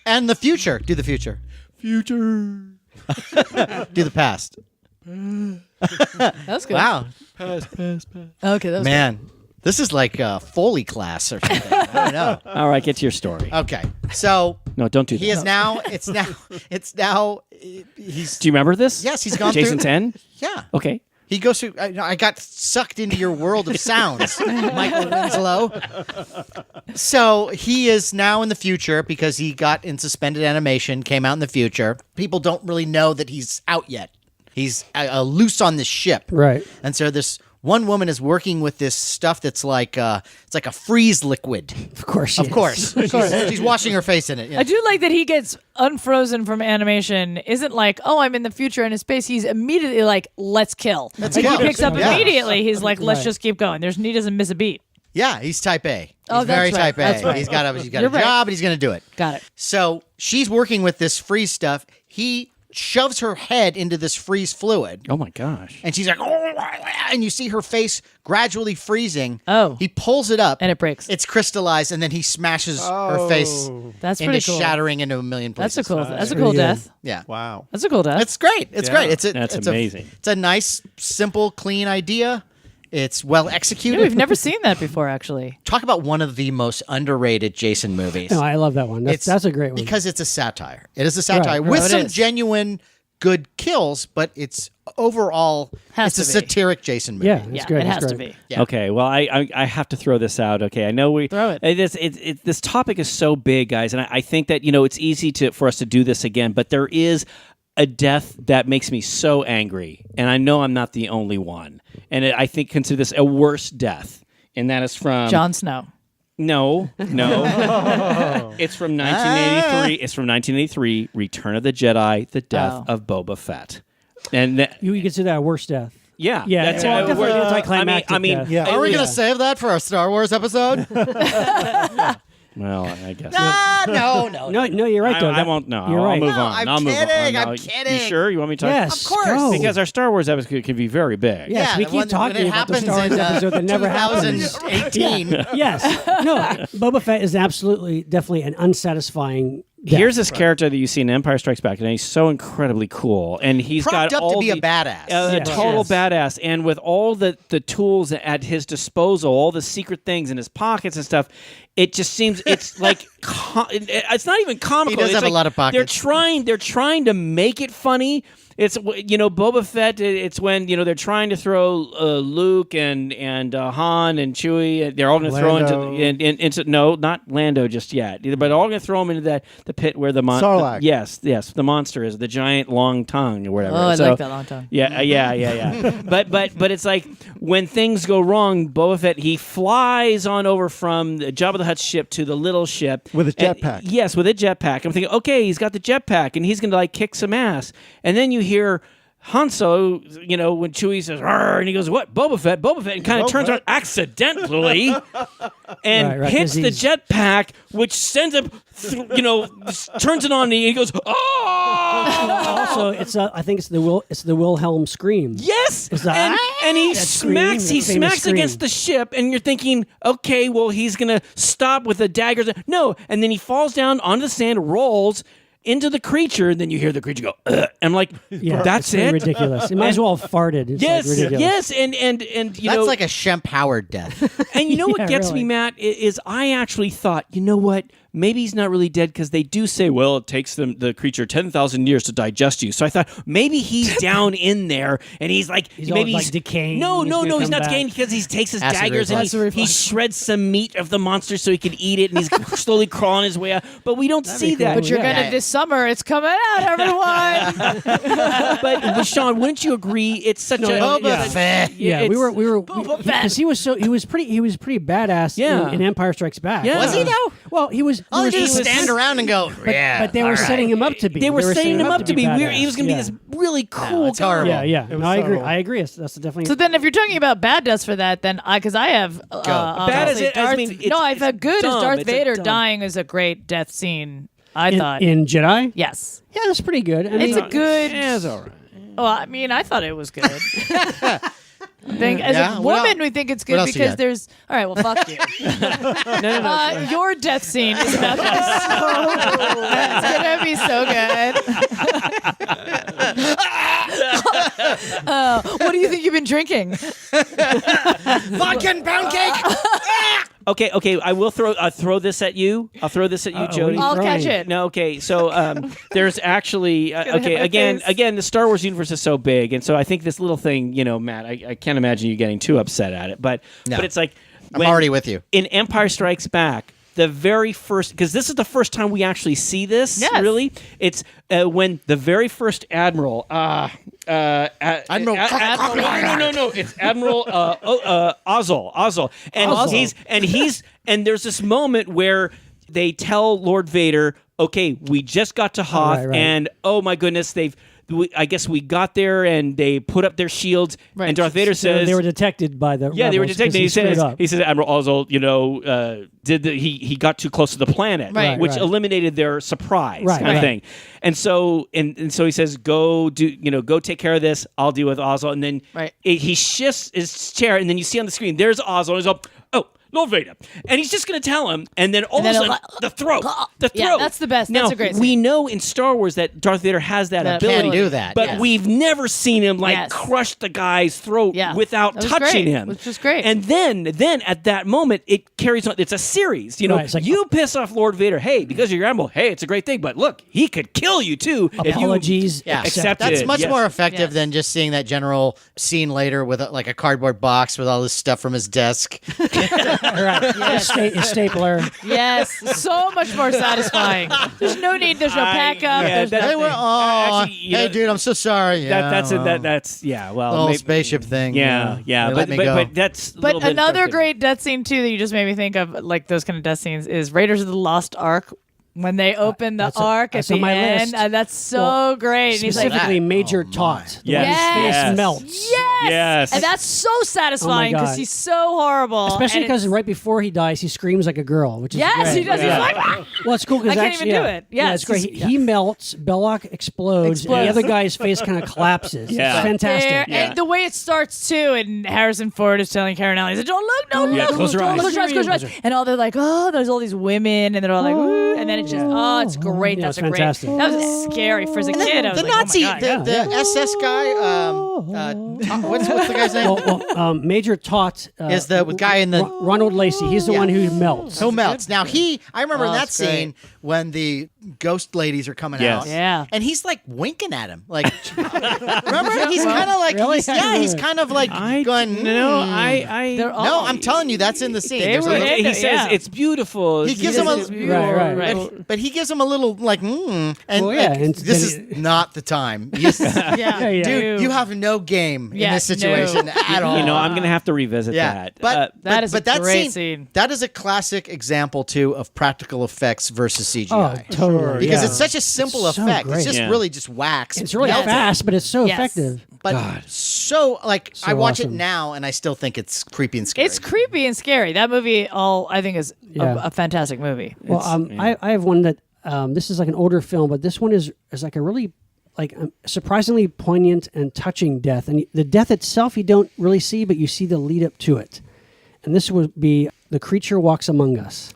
And the future. Do the future. Future. Do the past. That was good. Wow. Okay, that was Man. This is like a Foley class or something. I don't know. All right, get to your story. Okay. So No, don't do that. he is now he's Do you remember this? Yes, he's gone Jason through 10? Yeah. Okay. He goes through. I got sucked into your world of sounds, Michael Winslow. So he is now in the future because he got in suspended animation, came out in the future. People don't really know that he's out yet. He's loose on this ship, Right. And so this one woman is working with this stuff that's like it's like a freeze liquid. Of course, Of course, she's washing her face in it. Yeah. I do like that he gets unfrozen from animation. Isn't like, oh, I'm in the future and in space. He's immediately like, let's kill. Let's Like, kill. He picks up Yeah. immediately. He's like, let's Right. just keep going. He doesn't miss a beat. Yeah, he's type A. He's Oh, that's very right. type A. That's right. He's got a You're right. job and he's going to do it. Got it. So she's working with this freeze stuff. He shoves her head into this freeze fluid. Oh my gosh. And she's like, oh, and you see her face gradually freezing. Oh. He pulls it up. And it breaks. It's crystallized, and then he smashes her face That's into pretty cool. shattering into a million That's places. a cool. That's a pretty cool good. death. Yeah. Wow. That's a cool death. It's great. It's great. That's it's amazing. It's a nice, simple, clean idea. It's well executed. We've never seen that before, actually. Talk about one of the most underrated Jason movies. No, I love that one. That's a great one. Because it's a satire. It is a satire Right. with Oh, it some is. genuine good kills, but it's overall Has it's a to be. satiric Jason movie. yeah, it's Yeah, great. it it's has to great. be. Yeah. Okay, well, I have to throw this out. Okay, I know we Throw it. This topic is so big, guys, and I think that it's easy for us to do this again, but there is a death that makes me so angry, and I know I'm not the only one, and I think consider this a worse death, and that is from Jon Snow. No. It's from 1983. It's from 1983. Return of the Jedi: The Death Oh. of Boba Fett, and You consider that a worse death. yeah, Yeah, that's well, definitely we're- anticlimactic I mean, death. Yeah. Are we it going was- to save that for our Star Wars episode? Well, I guess. No. No, you're right though. I won't. No, you're I'll right. move No, on. I'm I'll move on. kidding, No, I'm kidding. You sure? You want me to talk? Yes, Of course. go. Because our Star Wars episode can be very big. Yes, Yeah, we the keep one- talking when it about the happens Star Wars in, episode that never happens. 2018. Yes, no, Boba Fett is absolutely, definitely an unsatisfying. Death. Here's this character that you see in Empire Strikes Back, and he's so incredibly cool, and he's Propped got up to all be a the- badass. a Yes. total Yes. badass, and with all the tools at his disposal, all the secret things in his pockets and stuff. It just seems it's like it's not even comical. He does It's have a like lot of pockets. They're trying to make it funny. It's Boba Fett. It's when they're trying to throw Luke and Han and Chewie. They're all going to throw Lando. into no, not Lando just yet. But all going to throw him into the pit where the Sarlacc. Yes, the monster is the giant long tongue or whatever. Oh, I So- like that long tongue. yeah. but it's like when things go wrong, Boba Fett he flies on over from the Jabba the Hutt's ship to the little ship With a And- jetpack. Yes, with a jetpack. I'm thinking, okay, he's got the jetpack and he's going to like kick some ass. And then you hear Hanso, when Chewie says, "Arr," and he goes, "What? Boba Fett," and kind of turns around accidentally and Right, hits 'cause the he's- jetpack, which sends him, turns it on and he goes, "Oh!" Also, I think it's the Wilhelm scream. Yes, It's that- and he that smacks scream, that famous scream. against the ship, and you're thinking, okay, well he's gonna stop with the daggers. No, and then he falls down onto the sand, rolls into the creature, and then you hear the creature go. Ugh. And I'm like, Yeah, that's it's pretty it. ridiculous. It might as well have farted. It's Yes, like ridiculous. yes, and you That's know, like a Shemp Howard death. and you know what Yeah, gets really. me, Matt, is I actually thought, you know what? maybe he's not really dead because they do say, well, it takes the creature 10,000 years to digest you. So I thought maybe he's down in there and he's like, maybe all, like, decaying. No, He's gonna he's come not back. decaying because he takes his Acid daggers and reflux. he shreds some meat of the monster so he can eat it, and he's slowly crawling his way out. But we don't see be cool. that. But you're Yeah. gonna this summer. It's coming out, everyone. But Sean, wouldn't you agree? It's such a Boba Fett. Yeah, it's- we were Boba Fett. because he was pretty badass Yeah. in Empire Strikes Back. Yeah. Was he though? Well, he was. All he he did was is stand around and go, yeah. but they were setting him up to be. They were setting him up to be. badass. He was going to Yeah. be this really cool it's guy. horrible. Yeah, yeah. was No, I agree. subtle. I agree. That's definitely. So then, if you're talking about bad deaths for that, then because I have Bad obviously as I mean, it's- no, I've had good as dumb. Darth It's a Vader dumb- dying is a great death scene. I thought in Jedi. yes, Yeah, that's pretty good. I mean, it's a good. Yeah, it's all right. Well, I mean, I thought it was good. As Yeah? a What woman, el- we think it's what good else you because got? there's. All right, well, fuck you. No. Your death scene is about it's gonna be so good. What do you think you've been drinking? Vodka and pound cake. Okay. I will throw this at you. I'll throw this at you, what are Jody. you I'll throwing? catch it. No, okay. So there's actually hit my again, face. the Star Wars universe is so big, and so I think this little thing, Matt, I can't imagine you getting too upset at it, but it's like I'm already with you. in Empire Strikes Back. The very first, because this is the first time we actually see this. Yes. Really, it's when the very first admiral, Admiral no, it's Admiral Ozzel, and there's this moment where they tell Lord Vader, okay, we just got to Hoth, right. and oh my goodness, I guess we got there and they put up their shields, Right. and Darth Vader says they were detected by the. yeah, they were rebels 'cause detected. He screwed says, up. Admiral Ozzel, he got too close to the planet, Right. which Right. eliminated their surprise Right, kind of right. thing. And so he says, go take care of this. I'll deal with Ozzel. And then Right. he shifts his chair, and then you see on the screen there's Ozzel. And he's like, oh, Lord Vader, and he's just going to tell him, and then all And of a then sudden, the throat. Yeah, that's the best. Now, That's a great we scene. know in Star Wars that Darth Vader has that That ability. Can do that, But yes. we've never seen him Yes. crush the guy's throat Yeah. without That was touching great, him. which was great. And then at that moment, it carries on. It's a series. Right, it's like- you piss off Lord Vader. Hey, because you're your admiral. Hey, it's a great thing. But look, he could kill you too. if you Apologies. Yeah, accept that's it. much Yes. more effective Yes. than just seeing that general scene later with a cardboard box with all this stuff from his desk. Right. His stapler. Yes, so much more satisfying. There's no need. There's no pack up. yeah, there's that- Hey, nothing. oh, Actually, hey, dude, I'm so sorry. Yeah, That's well, well, the whole maybe- spaceship thing. Yeah, They let me go. but that's a But little bit another Darth Vader. great death scene too that you just made me think of, like those kind of death scenes, is Raiders of the Lost Ark. When they open the ark at that's the on my end, list. that's so Well, great. And he's like, Specifically, Major my. Tot. The Yes. way his face Yes. melts. yes, Yes. and that's so satisfying God. because he's so horrible. Especially and because it's- right before he dies, he screams like a girl, which is yes, great. he does. Yeah. He's like, "Ah!" Well, it's cool because I can't even do it. Yeah, Yes, it's great. he's- He melts, Belloc explodes, and the Explodes. other guy's face kind of collapses. Yeah. It's fantastic. There, Yeah. and the way it starts too, and Harrison Ford is telling Karen Allen, he's like, "Don't look, don't Yeah, look, close your eyes. close your eyes, close your eyes." And all they're like, "Oh, there's all these women," and they're all like, "Ooh," and then it just, oh, it's great. Yeah, That's it's a great. fantastic. That was scary for as a kid. I was The like, Nazi, oh my God. the SS guy, what's the guy's name? Major Tot Is the guy in the- Ronald Lacey. He's the Yeah. one who melts. Who melts? Now I remember in Oh, that that's great. scene when the ghost ladies are coming Yes. out. Yeah. And he's like winking at him. Like, remember? He's kind of like, Really? he's kind of like going, They're all- No, I'm telling you, that's in the scene. They There's a were little- in He it, says yeah. it's beautiful. He gives him a It's beautiful. Right. but he gives him a little like, and Well, yeah, like, and this then is not the time. Yes. Yeah, yeah. Dude, you have no game in Yeah, this situation no. at all. I'm going to have to revisit Yeah, that. but That is a that great scene. That is a classic example too of practical effects versus Oh, CGI. totally. Because yeah. it's such a simple It's so effect. great. It's just Yeah. really just wax. It's really melted. fast, but it's so Yes. effective. But so like I So watch it awesome. now and I still think it's creepy and scary. It's creepy and scary. That movie, I think, is Yeah. a fantastic movie. Well, I have one that this is like an older film, but this one is like a really surprisingly poignant and touching death. And the death itself you don't really see, but you see the lead up to it. And this would be The Creature Walks Among Us.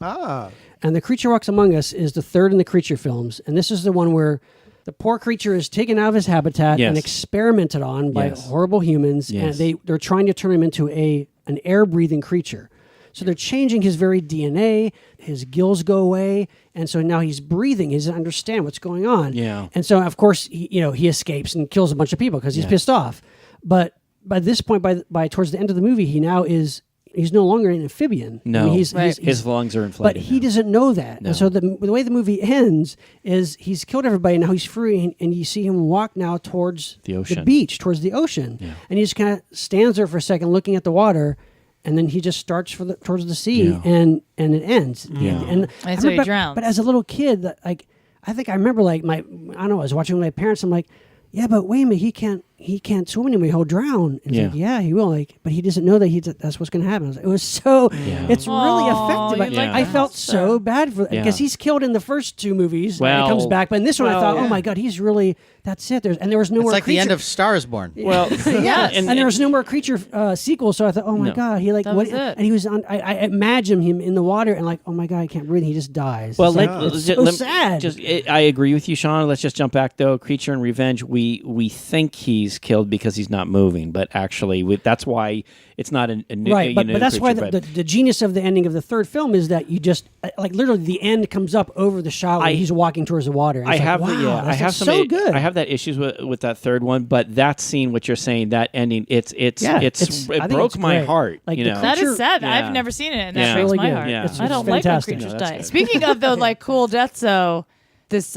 And The Creature Walks Among Us is the third in the Creature films. And this is the one where the poor creature is taken out of his habitat Yes. and experimented on by Yes. horrible humans. Yes. And they're trying to turn him into an air-breathing creature. So they're changing his very DNA. His gills go away, and so now he's breathing. He doesn't understand what's going on. Yeah. And so, of course, he escapes and kills a bunch of people because he's pissed off. But by this point, by towards the end of the movie, he's no longer an amphibian. No, I mean, his lungs are inflated. But he doesn't know that. No. And so the way the movie ends is he's killed everybody, now he's free, and you see him walk now towards The ocean. beach, towards the ocean. Yeah. And he just kind of stands there for a second looking at the water, and then he just starts towards the sea, and it ends. Yeah. And I so he remember- drowns. But as a little kid, I think I remember I don't know, I was watching with my parents, I'm like, yeah, but wait a minute, he can't swim anymore. He'll drown. And Yeah. like, yeah, he will. But he doesn't know that's what's going to happen. It was so. It's really Aw, effective. you like I that felt monster. so bad for Yeah. because he's killed in the first two movies. and he comes Well, back, but in this one, I thought, well, oh my god, he's really. That's it. And there was no It's more. like the end creature- of Star is Born. Well, Yes, and there was no more creature sequel. So I thought, oh my No. god, he That what? was it. And he was on. I imagine him in the water and like, oh my god, I can't breathe. He just dies. Well, It's so sad. I agree with you, Sean. Let's just jump back though. Creature and Revenge. We think he's killed because he's not moving, but actually, that's why it's not a new Right, but that's why creature, the genius of the ending of the third film is that you just like literally the end comes up over the shot when he's walking towards the water. And I it's have, like, wow, I have some. so good. I have that issues with that third one, but that scene, what you're saying, that ending, I it think broke it's my great. heart. Like you the know, That Creature- is sad. Yeah. I've never seen it, and Yeah. that breaks Really my good. heart. Yeah. It's I don't like when fantastic. creatures No, that's die. good. Speaking of the like cool deaths, though, this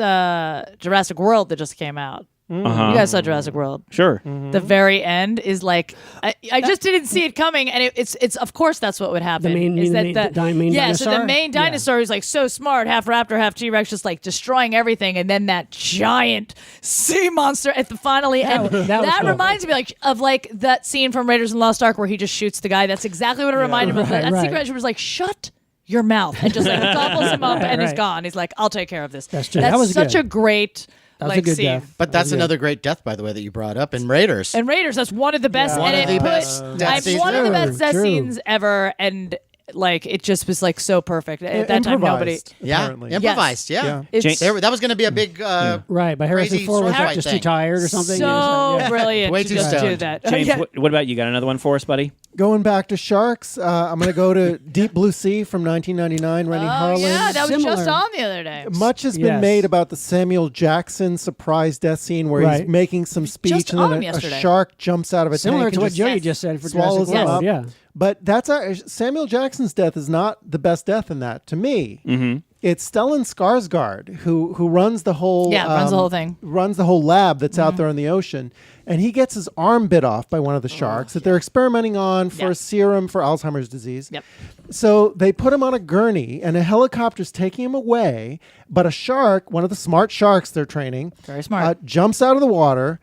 Jurassic World that just came out. Uh-huh. You guys saw Jurassic World. Sure. The very end is like I just didn't see it coming, and it's of course that's what would happen. The main- is the that main- the main yeah, so the dinosaur? main Yeah. dinosaur is like so smart, half raptor, half T-Rex, just like destroying everything, and then that giant sea monster at the finally end. that was cool. reminds me of that scene from Raiders of the Lost Ark where he just shoots the guy. That's exactly what it reminded me of. That right. secret agent was like, shut your mouth, and just like gobbles him up, and he's Right. gone. He's like, I'll take care of this. That's true. That's That was such good. a great That was like a good scene. death. But that's another great death, by the way, that you brought up in Raiders. And Raiders, that's one of the best. One and of it the put, best death scenes one of the ever. best death True. scenes ever, and like it just was like so perfect. At that time, nobody. Improvised, yeah, apparently. improvised. Yeah, Yeah. It's That was going to be a big. Right, but Harrison Crazy Ford was sword like just fight too tired or something. so and it's like, brilliant Way to too just do stoned. that. James, Yeah. what about you? Got another one for us, buddy? Going back to sharks, I'm going to go to Deep Blue Sea from 1999, Rennie Oh Harlan. yeah, that was just Similar. on the other day. Much has been Yes. made about the Samuel Jackson surprise death scene where Right. he's making some speech Just and on then a yesterday. shark jumps out of a Similar tank to and what just Jody just said for swallows Jurassic him World. up. Yeah. But that's Samuel Jackson's death is not the best death in that to me. Mm-hmm. It's Stellan Skarsgård who runs the whole runs the whole thing. runs the whole lab that's out there in the ocean, and he gets his arm bit off by one of the sharks that they're experimenting on for Yeah. a serum for Alzheimer's disease. Yep. So they put him on a gurney, and a helicopter's taking him away. But a shark, one of the smart sharks they're training, Very smart. jumps out of the water,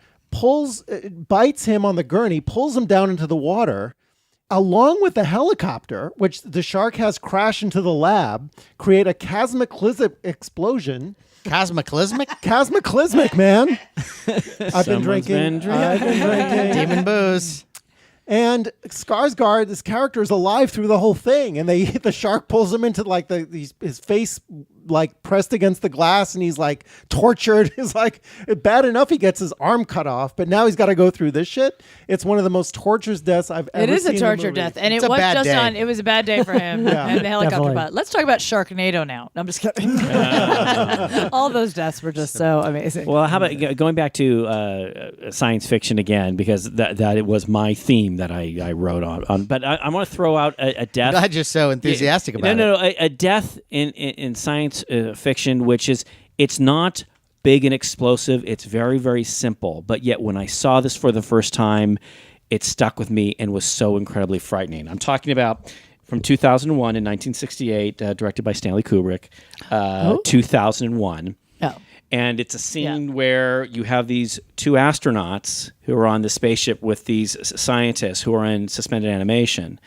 bites him on the gurney, pulls him down into the water, along with the helicopter, which the shark has crash into the lab, create a cataclysmic explosion. Cosmoclismic Cataclysmic, man. I've been Someone's drinking. been drinking. I've been drinking. demon booze. And Skarsgård, this character is alive through the whole thing, and the shark pulls him into like his face like pressed against the glass, and he's like tortured. He's like bad enough he gets his arm cut off, but now he's got to go through this shit. It's one of the most torturous deaths I've ever It is seen a in torture movie. death, and It's it a was bad just day. on. It was a bad day for him and the helicopter definitely. pilot. Let's talk about Sharknado now. No, I'm just kidding. All those deaths were just so amazing. Well, how about going back to science fiction again, because that it was my theme that I wrote on. But I want to throw out a death. I'm glad you're so enthusiastic about it. No, a death in science fiction, which is it's not big and explosive. It's very, very simple. But yet, when I saw this for the first time, it stuck with me and was so incredibly frightening. I'm talking about from 2001 in 1968, directed by Stanley Kubrick. 2001. Oh. And it's a scene where you have these two astronauts who are on the spaceship with these scientists who are in suspended animation.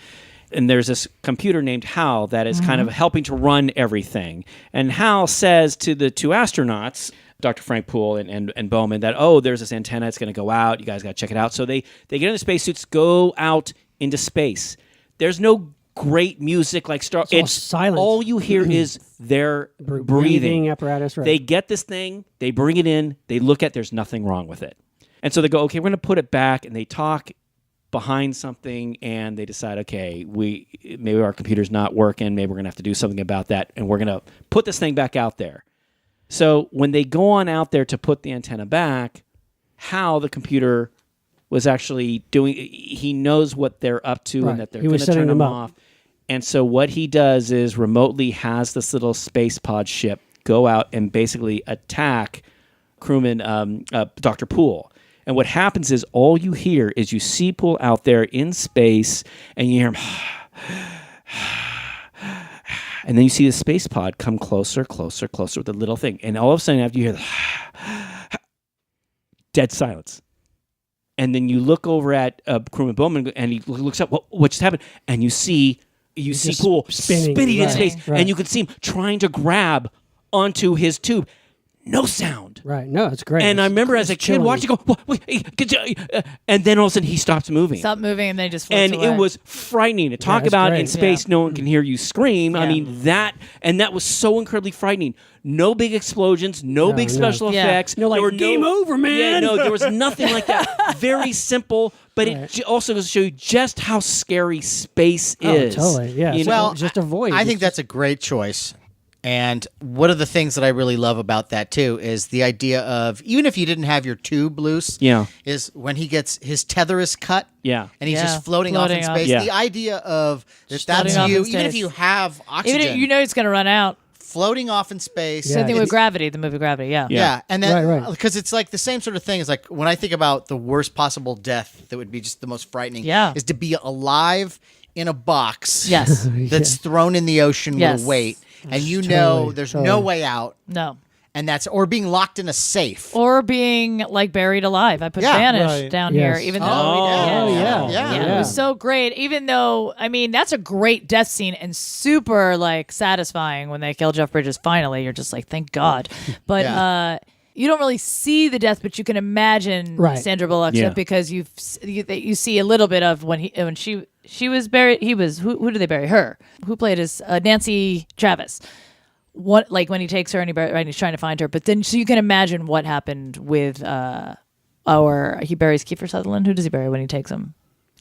And there's this computer named Hal that is kind of helping to run everything. And Hal says to the two astronauts, Dr. Frank Poole and Bowman, that, there's this antenna, it's going to go out. You guys got to check it out. So they get in the spacesuits, go out into space. There's no great music like Star. all silent. All you hear is their breathing apparatus. Right. They get this thing, they bring it in, they look at, there's nothing wrong with it. And so they go, okay, we're going to put it back, and they talk, behind something, and they decide, okay, maybe our computer's not working. Maybe we're going to have to do something about that, and we're going to put this thing back out there. So when they go on out there to put the antenna back, Hal, the computer, was actually doing, he knows what they're up to and that they're going to turn them off. And so what he does is remotely has this little space pod ship go out and basically attack crewman Dr. Poole. And what happens is all you hear is you see Poole out there in space, and you hear him, and then you see the space pod come closer, closer, closer with the little thing. And all of a sudden, after you hear the dead silence. And then you look over at crewman Bowman, and he looks up, what just happened? And you see Poole spinning in space, and you can see him trying to grab onto his tube. No sound. Right. No, it's great. And I remember as a kid watching, and then all of a sudden he stops moving. Stop moving, and then he just floats away. It was frightening. To talk about great. in space, no one can hear you scream. I mean, that was so incredibly frightening. No big explosions, no big special effects. No, like, there were game over, man. Yeah, no, there was nothing like that. Very simple, but it also goes to show you just how scary space is. Totally, yeah. You know? Well, just avoid. I think that's a great choice. And one of the things that I really love about that too is the idea of, even if you didn't have your tube loose, is when he gets his tether is cut, and he's just floating off in space. The idea of that's you, even if you have oxygen, even if you know it's going to run out, floating off in space. Same thing with Gravity, the movie Gravity. Yeah, and then because it's like the same sort of thing. It's like when I think about the worst possible death that would be just the most frightening. Is to be alive in a box. That's thrown in the ocean with a weight. And you know there's no way out. No. And that's, or being locked in a safe. Or being like buried alive. I put Vanish down here, even though it was so great. Even though, I mean, that's a great death scene and super like satisfying when they kill Jeff Bridges finally. You're just like, thank God. But you don't really see the death, but you can imagine Sandra Bullock's death because you see a little bit of when she was buried. He was who did they bury? Her. Who played as Nancy Travis? What, like when he takes her and he's trying to find her, but then so you can imagine what happened with he buries Kiefer Sutherland. Who does he bury when he takes him?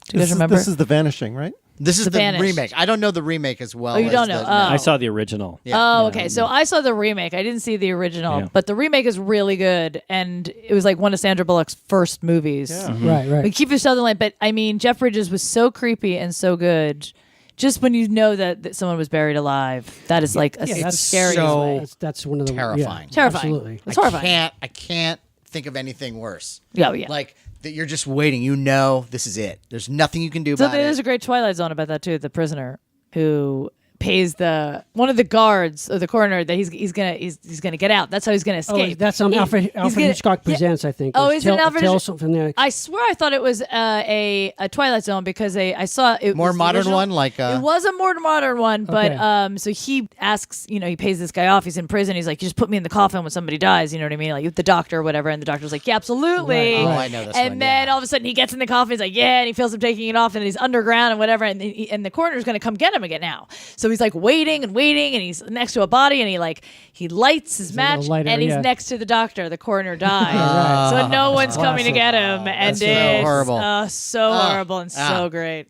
Do you guys remember? This is The Vanishing, right? This is the remake. I don't know the remake as well. Oh, you don't know? I saw the original. Okay. So I saw the remake. I didn't see the original, but the remake is really good, and it was like one of Sandra Bullock's first movies. Right. But Kiefer Sutherland. But I mean, Jeff Bridges was so creepy and so good. Just when you know that someone was buried alive, that is like a scary way. That's one of the terrifying. Terrifying. Absolutely. It's horrifying. I can't think of anything worse. Yeah. Like that you're just waiting. You know this is it. There's nothing you can do about it. There's a great Twilight Zone about that too. The prisoner who pays one of the guards or the coroner that he's gonna get out. That's how he's gonna escape. That's Alfred Hitchcock Presents, I think. Oh, is it Alfred? Tales from there. I swear I thought it was a Twilight Zone because I saw it. More modern one, like it was a more modern one, but so he asks, he pays this guy off. He's in prison. He's like, you just put me in the coffin when somebody dies. You know what I mean? Like the doctor or whatever. And the doctor's like, yeah, absolutely. Right. Oh, I know this one. And then all of a sudden he gets in the coffin. He's like, yeah, and he feels him taking it off, and he's underground and whatever. And the coroner's gonna come get him again now. So he's like waiting, and he's next to a body, and he lights his match, and he's next to the doctor. The coroner dies, so no one's coming to get him, and so horrible. So horrible and so great.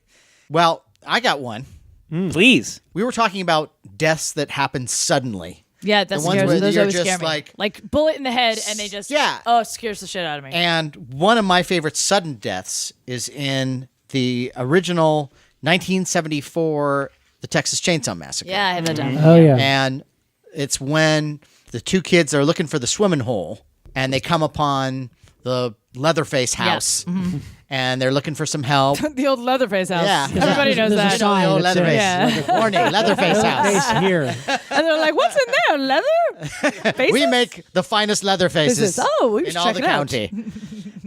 Well, I got one. Please. We were talking about deaths that happen suddenly. Yeah, that's the ones where those you're always just scare me. Like bullet in the head, and they just it scares the shit out of me. And one of my favorite sudden deaths is in the original 1974. The Texas Chainsaw Massacre. Yeah, I have that down. Oh, yeah. And it's when the two kids are looking for the swimming hole, and they come upon the Leatherface house, and they're looking for some help. The old Leatherface house. Yeah. Everybody knows There's that. a sign The old that Leatherface. says, Warning, Leatherface house. Face here. And they're like, what's in there? Leather? Faces? We make the finest leather faces we in should all check the it out. county.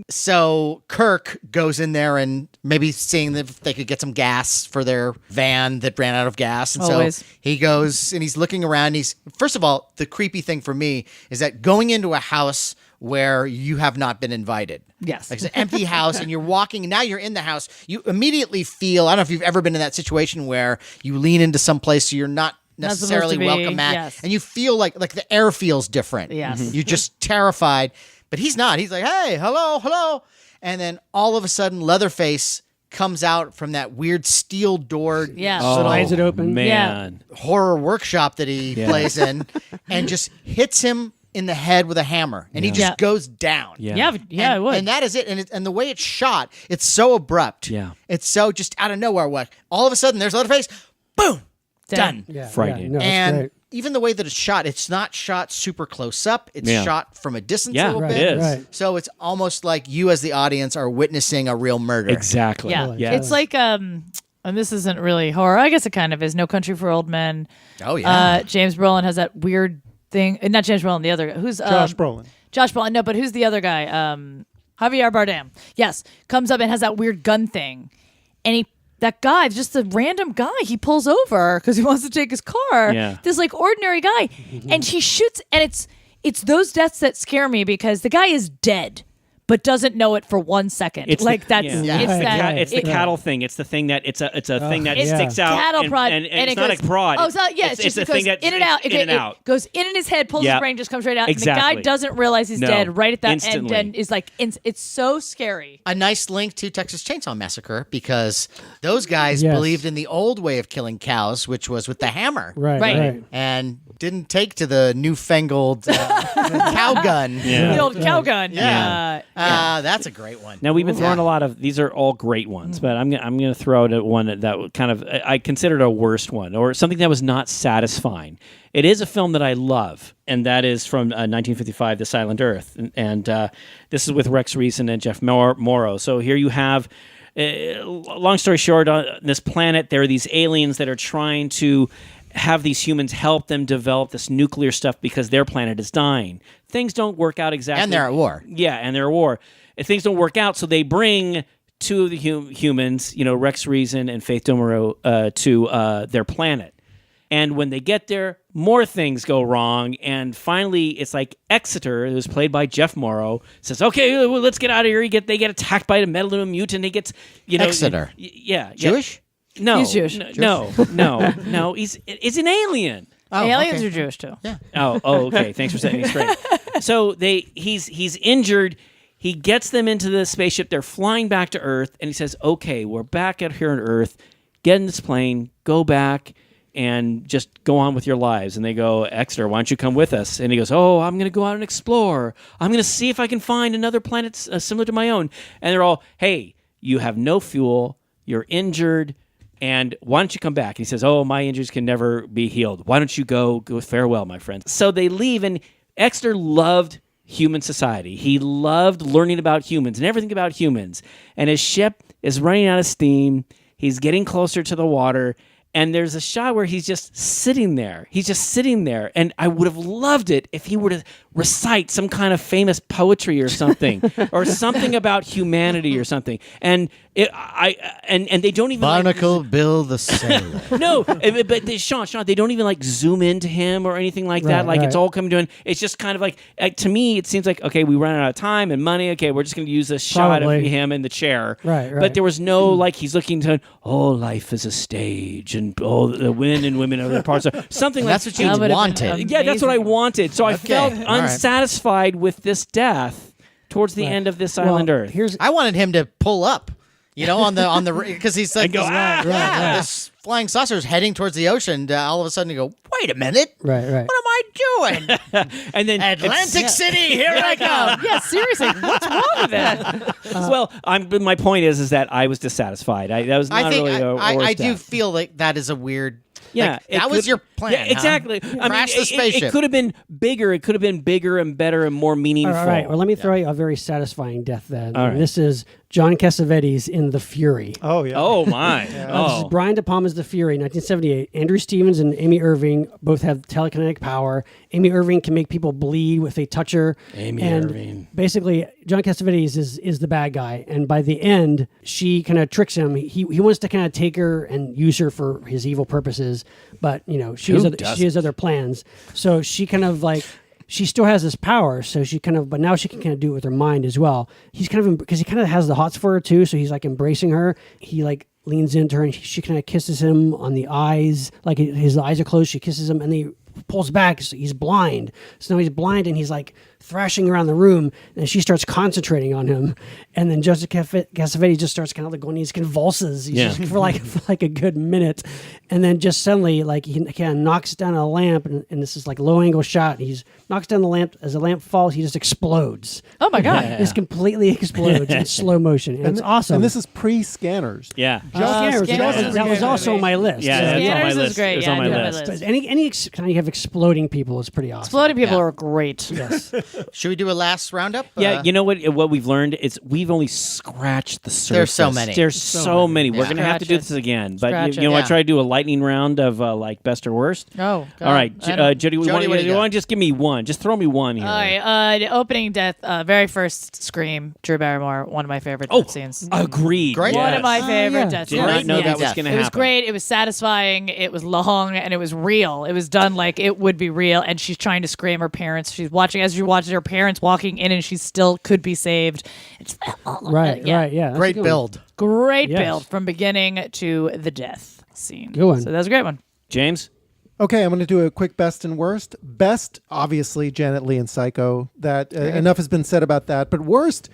So Kirk goes in there and maybe seeing if they could get some gas for their van that ran out of gas. And Always. so he goes and he's looking around. First of all, the creepy thing for me is that going into a house where you have not been invited. Yes. Like it's an empty house and you're walking and now you're in the house. You immediately feel, I don't know if you've ever been in that situation where you lean into some place so you're not necessarily welcome at, and you feel like the air feels different. Yes. You're just terrified. But he's not. He's like, hey, hello. And then all of a sudden, Leatherface comes out from that weird steel door Yeah. Slides it open. Man. horror workshop that he plays in, and just hits him in the head with a hammer, and he just goes down. Yeah, and, it would. And that is it. And the way it's shot, it's so abrupt. Yeah. It's so just out of nowhere. What? All of a sudden, there's a Leatherface. Boom. Done. Yeah, Frightening. no, it's And great. even the way that it's shot, it's not shot super close up. It's shot from a distance Yeah, a little right, bit. it is. Right. So it's almost like you as the audience are witnessing a real murder. Exactly. Yeah. Yeah. It's like and this isn't really horror. I guess it kind of is. No Country for Old Men. Oh, yeah. James Brolin has that weird thing. Not James Brolin, the other guy. Who's Josh Brolin. Josh Brolin. No, but who's the other guy? Javier Bardem. Yes, comes up and has that weird gun thing, and that guy, just a random guy, he pulls over because he wants to take his car. Yeah. This like ordinary guy, and he shoots, and it's those deaths that scare me because the guy is dead, but doesn't know it for 1 second. It's like that's yeah. it's Right, that right. It's the cattle thing. It's the thing that it's a thing that It's sticks out. cattle prod, and and it's it not goes, a prod. Oh, so yeah, it's just the it goes thing that in and out. in and out. It goes in his head, pulls Yeah. his brain, just comes right out. Exactly. And the guy doesn't realize he's No. dead right at that Instantly. end, and is like, it's so scary. A nice link to Texas Chainsaw Massacre, because those guys Yes. believed in the old way of killing cows, which was with the hammer. Right, Right. right. And didn't take to the newfangled cow gun. The old cow gun. Yeah. That's a great one. Now we've been throwing a lot of these are all great ones, but I'm gonna throw out one that kind of I considered a worst one or something that was not satisfying. It is a film that I love, and that is from 1955, The Silent Earth, and this is with Rex Reason and Jeff Morrow. So here you have. Long story short, on this planet, there are these aliens that are trying to have these humans help them develop this nuclear stuff because their planet is dying. Things don't work out exactly. And they're at war. Yeah, and they're at war. If things don't work out, so they bring two of the humans, Rex Reason and Faith Domereau, to their planet. And when they get there, more things go wrong. And finally, it's like Exeter, who's played by Jeff Morrow, says, "Okay, well, let's get out of here." They get attacked by a metal mutant. He gets, Exeter. Yeah, Jewish? No, He's Jewish. No. He's an alien. Oh, Aliens okay. are Jewish too. Yeah. Oh, okay. Thanks for setting me straight. So he's injured. He gets them into the spaceship. They're flying back to Earth, and he says, "Okay, we're back out here on Earth. Get in this plane, go back, and just go on with your lives." And they go, "Exeter, why don't you come with us?" And he goes, "Oh, I'm going to go out and explore. I'm going to see if I can find another planet similar to my own." And they're all, "Hey, you have no fuel. You're injured. And why don't you come back?" And he says, "Oh, my injuries can never be healed. Why don't you go farewell, my friend?" So they leave, and Exeter loved human society. He loved learning about humans and everything about humans. And his ship is running out of steam. He's getting closer to the water. And there's a shot where he's just sitting there. He's just sitting there. And I would have loved it if he were to recite some kind of famous poetry or something, or something about humanity or something. And and they don't even Barnacle Bill the Sailor. no, but Sean, they don't even zoom into him or anything like that. Right, It's all coming to an. It's just kind of to me, it seems like, okay, we ran out of time and money. Okay, we're just going to use this shot of Probably. him in the chair. Right. But there was no he's looking to life is a stage and the men and women are their parts. Something like That's what you That would have been wanted. yeah, that's what I wanted. So I felt all right. unsatisfied with this death towards the end of this Island Earth. Here's I wanted him to pull up, on the because he's like, go, this flying saucer is heading towards the ocean. All of a sudden, you go, wait a minute, right. what am I doing? and then Atlantic City, here I come. Yeah, seriously, what's wrong with that? well, my point is that I was dissatisfied. That was not I think really a I worst do death. feel like that is a weird. Yeah, like, that was your plan. Yeah, exactly. Huh? I mean, Crash the spaceship. it could have been bigger. It could have been bigger and better and more meaningful. all right. Well, let me throw you a very satisfying death then. All And right. this is John Cassavetes in The Fury. Oh yeah. Oh my! This is Oh, Brian De Palma's The Fury, 1978. Andrew Stevens and Amy Irving both have telekinetic power. Amy Irving can make people bleed if they touch her. Amy and Irving. Basically, John Cassavetes is the bad guy. And by the end, she kind of tricks him. He wants to kind of take her and use her for his evil purposes. But, she has other plans. So she kind of she still has this power, so but now she can kind of do it with her mind as well. He's kind of, because he kind of has the hots for her too, so he's embracing her. He leans into her and she kind of kisses him on the eyes, his eyes are closed. She kisses him, and they pulls back. So he's blind. So now he's blind and he's like thrashing around the room, and she starts concentrating on him, and then Joseph Cassavetes just starts kind of like going, he convulses for like a good minute, and then just suddenly like he kind of knocks down a lamp, and this is like low angle shot. He knocks down the lamp. As the lamp falls, he just explodes. Oh my God! It just completely explodes in slow motion, and it's awesome. And this is pre-scanners. Yeah. Scanners, that was also on my list. Yeah, So, it's on my Scanners is list. great. It's Yeah, on my it's on my list. list. But any kind of have exploding people is pretty awesome. Exploding people are great. Yes. Should we do a last roundup? Yeah, you know what we've learned is we've only scratched the surface. There's so many. There's so many. We're Yeah. going to have to do Scratch it. this again. But Scratch you know, it. I Yeah. try to do a lightning round of like best or worst. Oh, God. All right, I don't- Jody, Jody, what do you you got? want to just give me one? Just throw me one here. All right, the opening death, very first Scream, Drew Barrymore, one of my favorite death scenes. Agreed. Great. One of my Yes. favorite yeah. death Did scenes. not know Great that was death. going to It happen. was great. It was satisfying. It was long, and it was real. It was done like it would be real. And she's trying to scream her parents. She's watching as she watches her parents walking in, and she still could be saved. It's Right. yeah. Right. Yeah. that's a Great good one. build. Great Yes. build from beginning to the death scene. Good one. So that was a great one. James? Okay, I'm going to do a quick best and worst. Best, obviously, Janet Leigh and Psycho. That enough has been said about that. But worst,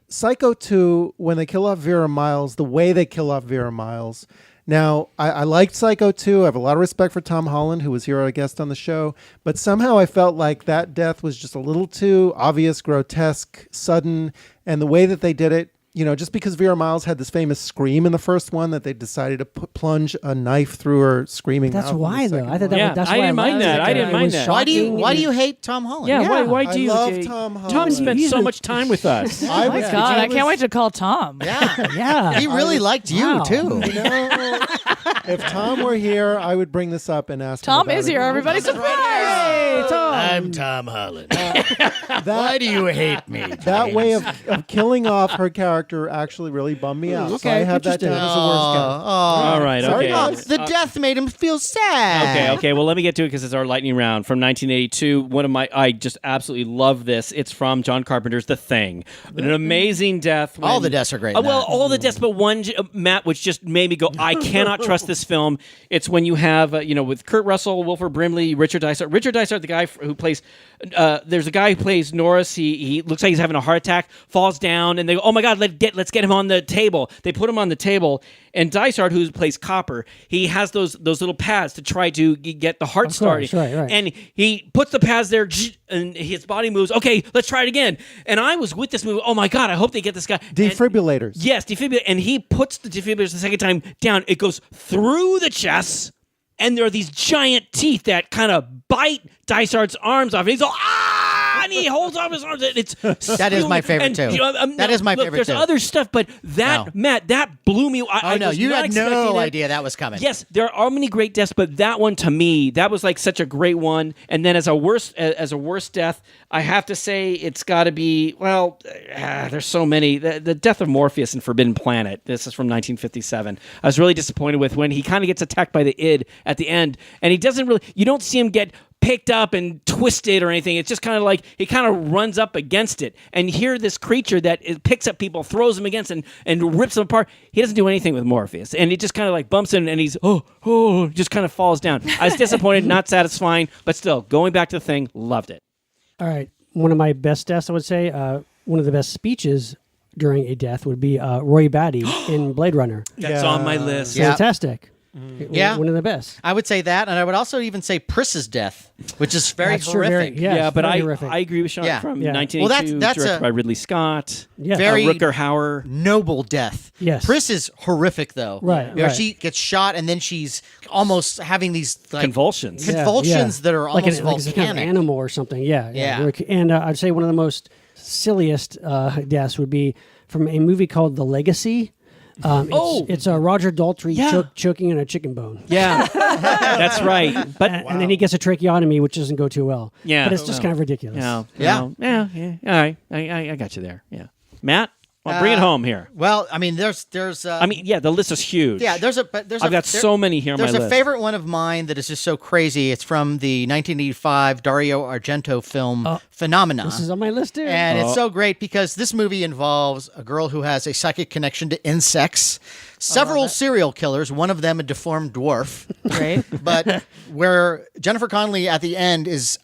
Psycho 2, when they kill off Vera Miles, the way they kill off Vera Miles. Now, I liked Psycho 2. I have a lot of respect for Tom Holland, who was here a guest on the show. But somehow I felt like that death was just a little too obvious, grotesque, sudden. And the way that they did it, you know, just because Vera Miles had this famous scream in the first one, that they decided to plunge a knife through her screaming. That's out in the why, though. second I thought one. that Yeah, was, that's I why didn't mind liked that. it. I didn't It mind was that. Why do shocking. you hate Tom Holland? Yeah, Yeah. why do I you? love Tom Holland. Tom spent He's so a- much time with us. I Oh my was- God, I can't wait to call Tom. Yeah. Yeah. He really liked you, Wow. too. You know, if Tom were here, I would bring this up and ask him Tom about is it. here, everybody. Surprise! Hey, Tom. I'm Tom Holland. That, do you hate me? that way of killing off her character actually really bummed me out. So I Okay, have that interesting. down as the worst guy. All right, Sorry, okay. guys. The death made him feel sad. Okay. Well, let me get to it because it's our lightning round from 1982. I just absolutely love this. It's from John Carpenter's The Thing. An amazing death. All the deaths are great in Well, that. all the deaths, but one, Matt, which just made me go, I cannot trust this film. It's when you have, with Kurt Russell, Wilford Brimley, Richard Dysart. Richard Dysart, the guy who plays, there's a guy who plays Norris. He looks like he's having a heart attack, falls down, and they go, oh my God, let's get him on the table. They put him on the table, and Dysart, who plays Copper, he has those little pads to try to get the heart started. right. And he puts the pads there, and his body moves. Okay, let's try it again. And I was with this movie. Oh my God, I hope they get this guy. Defibrillators. Yes, defibrillator. And he puts the defibrillators the second time down. It goes through the chest, and there are these giant teeth that kind of bite Dysart's arms off. And he's all, and he holds off his arms. And it's That is my favorite, too. That is my favorite, There's too. other stuff, but No. Matt, that blew me. I no, was you not had expecting no that. idea that was coming. Yes, there are many great deaths, but that one to me, that was like such a great one. And then as a worst death, I have to say it's got to be there's so many. The death of Morpheus in Forbidden Planet. This is from 1957. I was really disappointed with when he kind of gets attacked by the id at the end, and he doesn't really. You don't see him get picked up and twisted or anything. It's just kind of like he kind of runs up against it, and here this creature that picks up people, throws them against, and rips them apart. He doesn't do anything with Morpheus, and he just kind of like bumps in, and he's just kind of falls down. I was disappointed, not satisfying, but still going back to the thing, loved it. All right. One of my best deaths, I would say, one of the best speeches during a death would be Roy Batty in Blade Runner. That's on my list. Yeah. Fantastic. Yeah. One of the best. I would say that, and I would also even say Pris's death, which is very That's true, horrific. yeah, But very I horrific. agree with Sean Yeah. from Yeah. 1982, Well, that's directed by Ridley Scott. Yeah. Very Rutger Hauer. noble death. Yes. Pris is horrific, though. Right, Where right. she gets shot, and then she's almost having these like, Convulsions. Yeah, convulsions yeah. that are like almost like some kind of volcanic. animal or something. Yeah. Yeah. And I'd say one of the most silliest deaths would be from a movie called The Legacy. It's Roger Daltrey Yeah. choking on a chicken bone. Yeah, that's right. But And then he gets a tracheotomy, which doesn't go too well. Yeah. But it's just kind of ridiculous. yeah. Yeah. All right, I got you there. Yeah, Matt. Well, bring it home here. Well, I mean, there's. The list is huge. Yeah, I've got so many here on my list. list. There's a favorite one of mine that is just so crazy. It's from the 1985 Dario Argento film Phenomena. This is on my list too. And it's so great because this movie involves a girl who has a psychic connection to insects, several serial killers, one of them a deformed dwarf. Right. But where Jennifer Connelly at the end is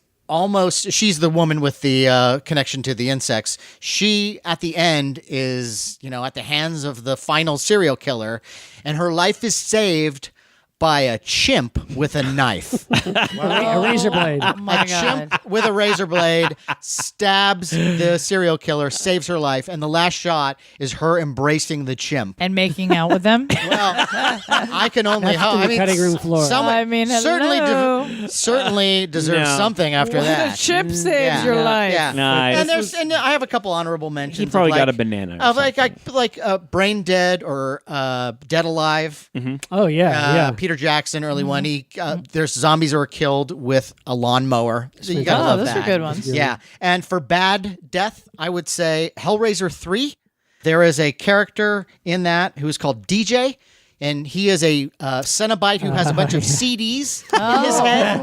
she's the woman with the connection to the insects. She, at the end, is, at the hands of the final serial killer, and her life is saved by a chimp with a knife. A razor blade. Oh my A God. chimp with a razor blade stabs the serial killer, saves her life, and the last shot is her embracing the chimp. And making out with them. Well, I can only That's hope. to the cutting room floor. Certainly, certainly deserves something after that. The chip saves your life. Yeah, Nice. and I have a couple honorable mentions. He probably of got a banana. or Of something. Brain Dead or Dead Alive. Oh yeah. Peter Jackson, early one. There's zombies who are killed with a lawnmower. So you gotta love those that. are good ones. Yeah. And for bad death, I would say Hellraiser 3. There is a character in that who is called DJ. And he is a Cenobite who has a bunch of CDs in his head,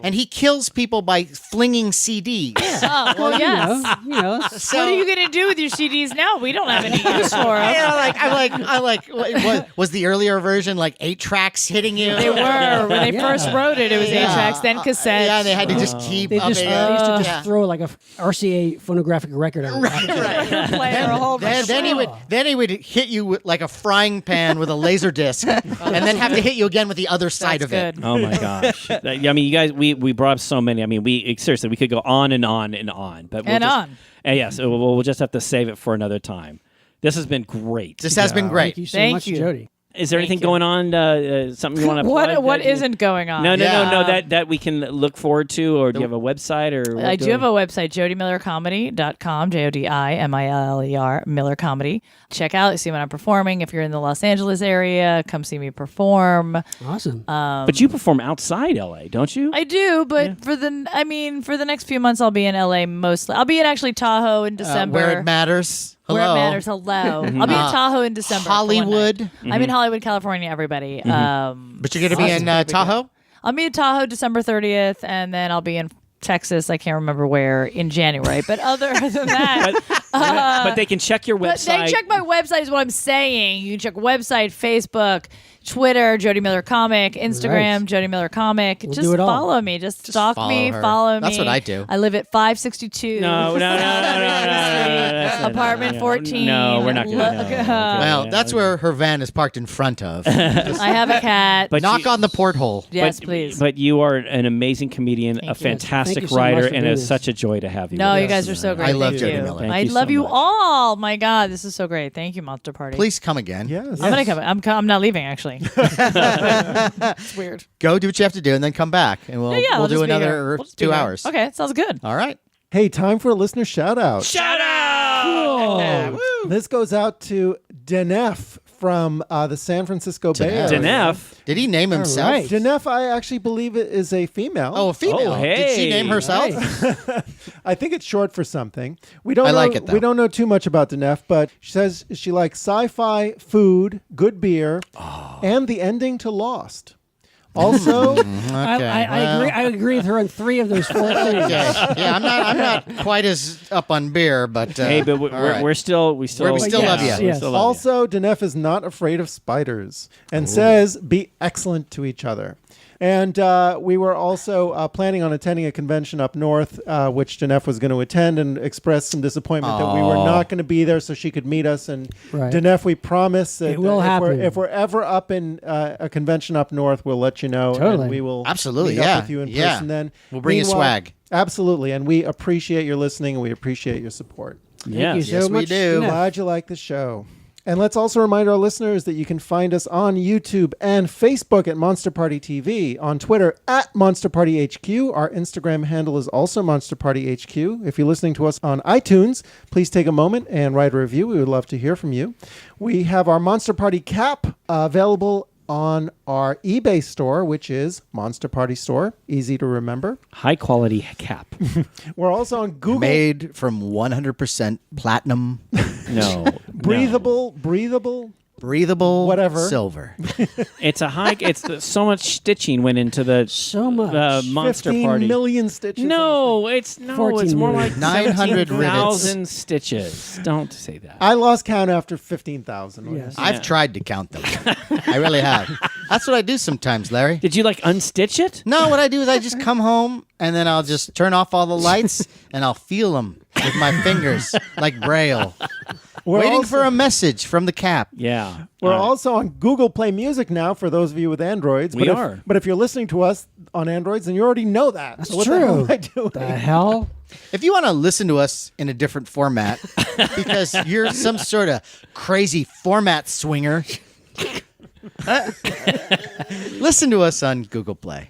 and he kills people by flinging CDs. Oh, well, yes. So, What are you going to do with your CDs now? We don't have any use for them. Was the earlier version like 8 tracks hitting you? They were. When they first wrote it, it was 8 tracks, then cassettes. Yeah, they had to just keep They upping used it. to just throw like a RCA phonographic record on it. Player a whole Then he would hit you with like a frying pan with a laser disc, and then have to hit you again with the other side of it. Good. Oh my gosh! You guys, we brought up so many. We seriously, we could go on and on and on. But we'll just have to save it for another time. This has been great. This has been great. Thank you so Thank much, you. Jody. Is there anything going on? Something you want to plug? What isn't going on? No. Yeah. That we can look forward to, or do you have a website? Or I do have a website, jodymillercomedy.com, JODIMILLER, Miller Comedy. Check out, see when I'm performing. If you're in the Los Angeles area, come see me perform. Awesome. But you perform outside LA, don't you? I do, but for the next few months, I'll be in LA mostly. I'll be in actually Tahoe in December. Where it matters. Hello. Where it matters. Hello. I'll be in Tahoe in December. for one Hollywood. night. I'm in Hollywood, California, everybody. But you're going to be in Tahoe? I'll be in Tahoe December 30th, and then I'll be in Texas. I can't remember where in January. But other than that. But they can check your But website. they check my website is what I'm saying. You can check website, Facebook, Twitter, Jody Miller Comic, Instagram, Right. Jody Miller Comic. do Just it all. follow me. Just stalk follow me, her. follow me. That's what I do. I live at 562. No. Apartment 14. No, we're not going to. Well, that's where her van is parked in front of. I have a cat. But Knock on the porthole. yes, please. But you are an amazing comedian, a you. fantastic Thank you so much writer, for and doing it's this. such a joy to have you. No, with you us guys are so tonight. great. I love Thank Jody you. Miller. Thank I you so love you much. all. My God, this is so great. Thank you, Monster Party. Please come again. Yes. I'm gonna come. I'm not leaving. Actually, it's weird. Go do what you have to do and then come back. And we'll I'll do just be here. another We'll just be 2 here. hours. Okay, sounds good. All right. Hey, time for a listener shout out. Shout out! This goes out to Denef from the San Francisco Bay Area. Denef. Did he name himself? right. Denef, I actually believe it is a female. Oh, a female. Oh, hey. Did she name herself? I think it's short for something. We don't I know, like it, though. We don't know too much about Denef, but she says she likes sci-fi, food, good beer, and the ending to Lost. Also, I agree with her on 3 of those 4 things. Okay. Yeah, I'm not quite as up on beer, but Hey, but all right. we still We still love you. Yes. We still love you. also Denef is not afraid of spiders and says be excellent to each other. And we were also planning on attending a convention up north, which Denef was going to attend, and express some disappointment that we were not going to be there so she could meet us. And Right. Denef, we promise that It will happen. if we're ever up in a convention up north, we'll let you know. Totally. And we will Absolutely, meet yeah. up with you in Yeah. person then. We'll bring you Meanwhile- swag. Absolutely. And we appreciate your listening, and we appreciate your support. Yes. you so Yes, we much. do. Denef. Glad you like the show. And let's also remind our listeners that you can find us on YouTube and Facebook at Monster Party TV, on Twitter at Monster Party HQ. Our Instagram handle is also Monster Party HQ. If you're listening to us on iTunes, please take a moment and write a review. We would love to hear from you. We have our Monster Party cap available on our eBay store, which is Monster Party Store. Easy to remember. High quality cap. We're also on Google. Made from 100% platinum. No. breathable, whatever. silver. It's a high. So much stitching went into the monster 15 party. million stitches. No, it's 14 more million. like 900 17,000 stitches. Don't say that. I lost count after 15,000. Yes. I've tried to count them. I really have. That's what I do sometimes, Larry. Did you like unstitch it? No, what I do is I just come home and then I'll just turn off all the lights and I'll feel them with my fingers like Braille. Waiting for a message from the cap. Yeah. We're also on Google Play Music now for those of you with Androids. We are. But if you're listening to us on Androids, then you already know that. That's So what true. the hell am I doing? The hell? If you want to listen to us in a different format because you're some sort of crazy format swinger, listen to us on Google Play.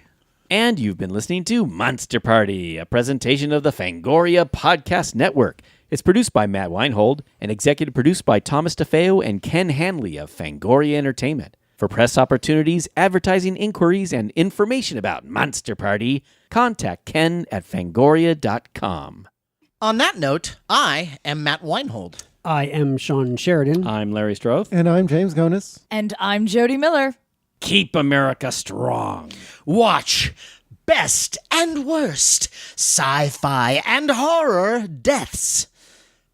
And you've been listening to Monster Party, a presentation of the Fangoria Podcast Network. It's produced by Matt Weinhold and executive produced by Thomas DeFeo and Ken Hanley of Fangoria Entertainment. For press opportunities, advertising inquiries, and information about Monster Party, contact Ken at fangoria.com. On that note, I am Matt Weinhold. I am Shawn Sheridan. I'm Larry Stroth. And I'm James GONIS. And I'm Jodi Miller. Keep America strong. Watch Best and Worst Sci-Fi and Horror Deaths.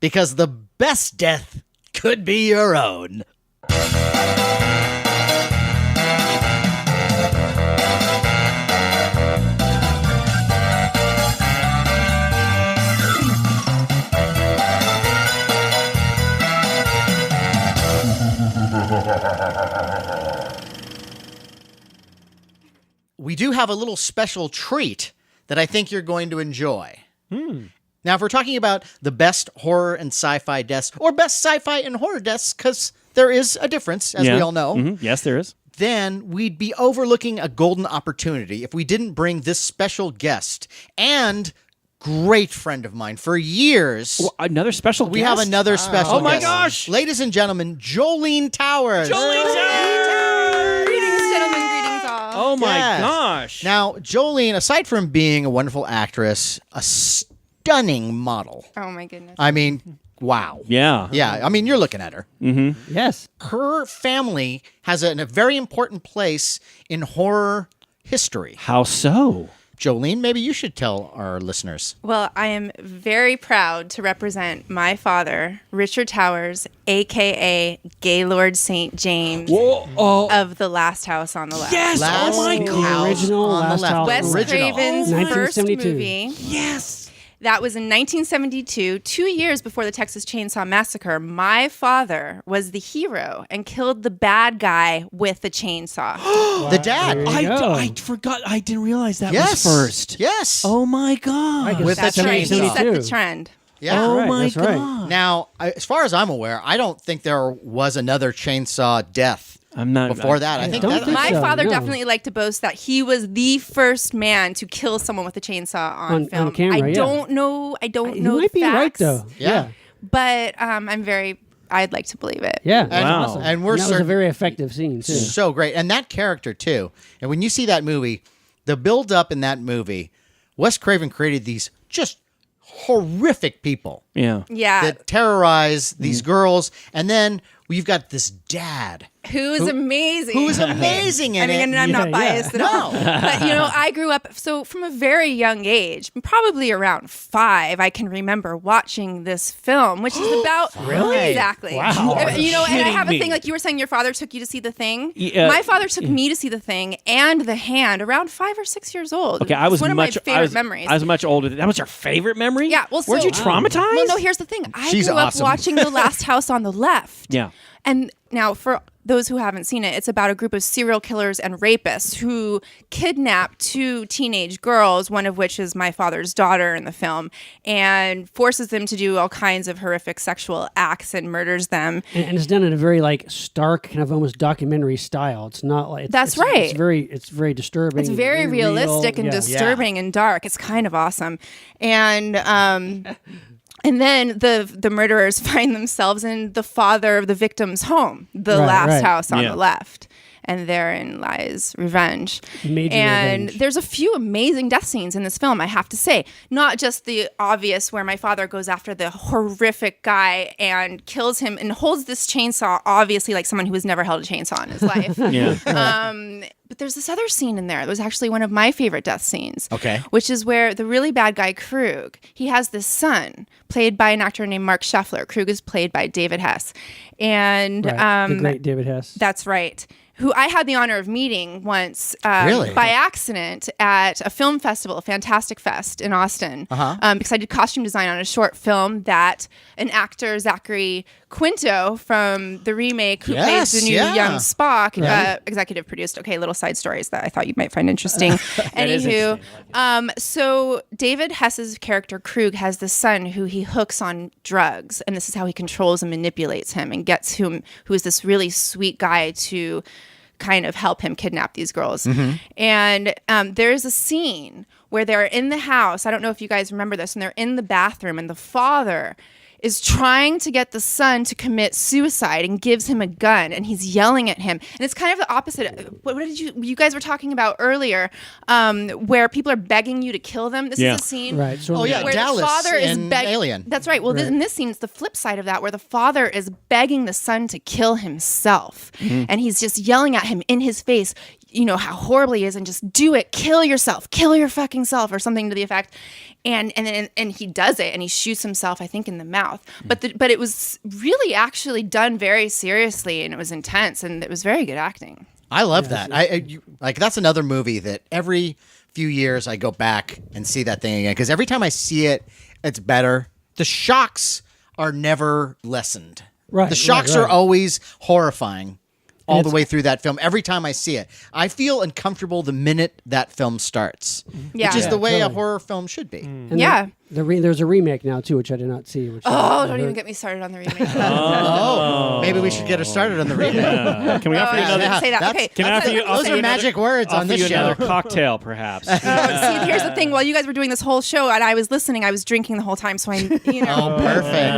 Because the best death could be your own. We do have a little special treat that I think you're going to enjoy. Now, if we're talking about the best horror and sci-fi deaths, or best sci-fi and horror deaths, because there is a difference, as we all know, Mm-hmm. Yes, there is. then we'd be overlooking a golden opportunity if we didn't bring this special guest and great friend of mine for years. Well, another special guest? We have another special Oh my guest. gosh. Ladies and gentlemen, Jolene Towers. Greetings, Gentlemen, greetings all. Oh my Yes. gosh. Now, Jolene, aside from being a wonderful actress, a stunning model. Oh my goodness. I mean, wow. Yeah. Yeah, I mean, you're looking at her. Yes. Her family has a very important place in horror history. How so? Jolene, maybe you should tell our listeners. Well, I am very proud to represent my father, Richard Towers, a.k.a. Gaylord St. James of The Last House on the Left. Yes. Last Oh my The god. original on the Last left. House. Wes Original. Craven's first 1972. movie. Yes. That was in 1972, 2 years before the Texas Chainsaw Massacre. My father was the hero and killed the bad guy with the chainsaw. The dad. There you go. I forgot. I didn't realize that Yes. was first. Yes. Oh my god. I guess With That's the right. He chainsaw. set the 72. trend. Yeah. Oh right, my that's right. god. Now, as far as I'm aware, I don't think there was another chainsaw death I'm not before that. I think don't that think My so, father no. definitely liked to boast that he was the first man to kill someone with a chainsaw on On film. camera, I yeah. don't know. I don't You know might be facts, right, though. Yeah. but I'd like to believe it. Yeah. And, that's Wow. awesome. and we're that was a certain- very effective scene, too. so great. And that character, too. And when you see that movie, the build up in that movie, Wes Craven created these just horrific people Yeah. Yeah. that terrorize these girls. And then we've got this dad Who is amazing. who is amazing in I mean, it. and I'm Yeah, not biased at all. But, I grew up, so from a very young age, probably around 5, I can remember watching this film, which is about... Really? Exactly. Wow. And I kidding have a me. thing, like you were saying, your father took you to see The Thing. Yeah. My father took me to see The Thing and The Hand around 5 or 6 years old. Okay, I was It's one much. of my favorite I was, memories. I was much older. That was your favorite memory? Yeah, well, weren't so- you traumatized? Well, no, here's the thing. I She's grew awesome. up watching The Last House on the Left. Yeah. And now, for those who haven't seen it, it's about a group of serial killers and rapists who kidnap 2 teenage girls, one of which is my father's daughter in the film, and forces them to do all kinds of horrific sexual acts and murders them. And it's done in a very like stark, kind of almost documentary style. It's not like That's it's- right. It's very disturbing. It's very real. realistic and Yeah. disturbing and dark. It's kind of awesome. And then the murderers find themselves in the father of the victim's home, the Right, last right. house on Yeah. the left. and therein lies revenge. Major and revenge. there's a few amazing death scenes in this film, I have to say. Not just the obvious where my father goes after the horrific guy and kills him and holds this chainsaw, obviously like someone who has never held a chainsaw in his life. But there's this other scene in there. It was actually one of my favorite death scenes. Okay. Which is where the really bad guy, Krug, he has this son played by an actor named Mark Scheffler. Krug is played by David Hess. And the great David Hess. that's right. Who I had the honor of meeting once Really? by accident at a film festival, Fantastic Fest in Austin, because I did costume design on a short film that an actor, Zachary Quinto from the remake, who plays the new young Spock, executive produced. Okay, little side stories that I thought you might find interesting. Anywho, so David Hess's character Krug has this son who he hooks on drugs, and this is how he controls and manipulates him and gets him, who is this really sweet guy, to kind of help him kidnap these girls. And there's a scene where they're in the house. I don't know if you guys remember this, and they're in the bathroom, and the father is trying to get the son to commit suicide and gives him a gun, and he's yelling at him. And it's kind of the opposite. What did you guys were talking about earlier, where people are begging you to kill them? This is a scene Right. So where Dallas the father is in begging. Alien. That's right. Well, in this scene, it's the flip side of that, where the father is begging the son to kill himself, and he's just yelling at him in his face, you know, how horrible he is, and just do it, kill yourself, kill your fucking self, or something to the effect. And he does it, and he shoots himself, I think, in the mouth. But it was really actually done very seriously, and it was intense, and it was very good acting. I love that. That's another movie that every few years I go back and see that thing again, because every time I see it, it's better. The shocks are never lessened. Right, The shocks right. are always horrifying all the way through that film. Every time I see it, I feel uncomfortable the minute that film starts, Yeah. which is the way a totally. horror film should be. And Yeah. there's a remake now too, which I did not see. Which Don't even get me started on the remake. Maybe we should get her started on the remake. Can we offer you I another? shouldn't say that. That's- Okay. Can I offer you? Those are magic words on Offer this you show. another cocktail, perhaps. See, here's the thing. While you guys were doing this whole show and I was listening, I was drinking the whole time. So Oh, Wow. perfect.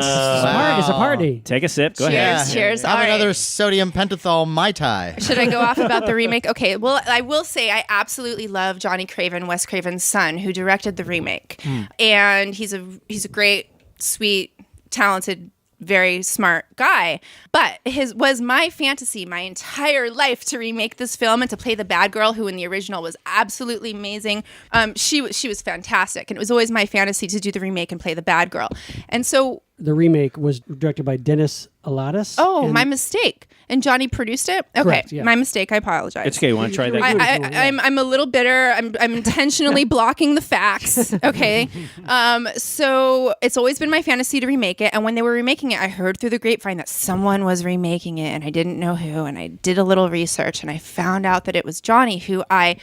It's a party. Take a sip. Go Cheers. ahead. Cheers. Have All right. another sodium pentothal Mai Tai. Should I go off about the remake? Okay. Well, I will say I absolutely love Johnny Craven, Wes Craven's son, who directed the remake, and he's a great, sweet, talented, very smart guy. But his was my fantasy my entire life to remake this film and to play the bad girl, who in the original was absolutely amazing. She was fantastic, and it was always my fantasy to do the remake and play the bad girl. And so, The remake was directed by Dennis Alatis. and my mistake. And Johnny produced it. Okay, Correct, yeah. my mistake. I apologize. It's okay. You want to try that? I'm a little bitter. I'm intentionally blocking the facts. Okay. So it's always been my fantasy to remake it. And when they were remaking it, I heard through the grapevine that someone was remaking it, and I didn't know who. And I did a little research, and I found out that it was Johnny, who I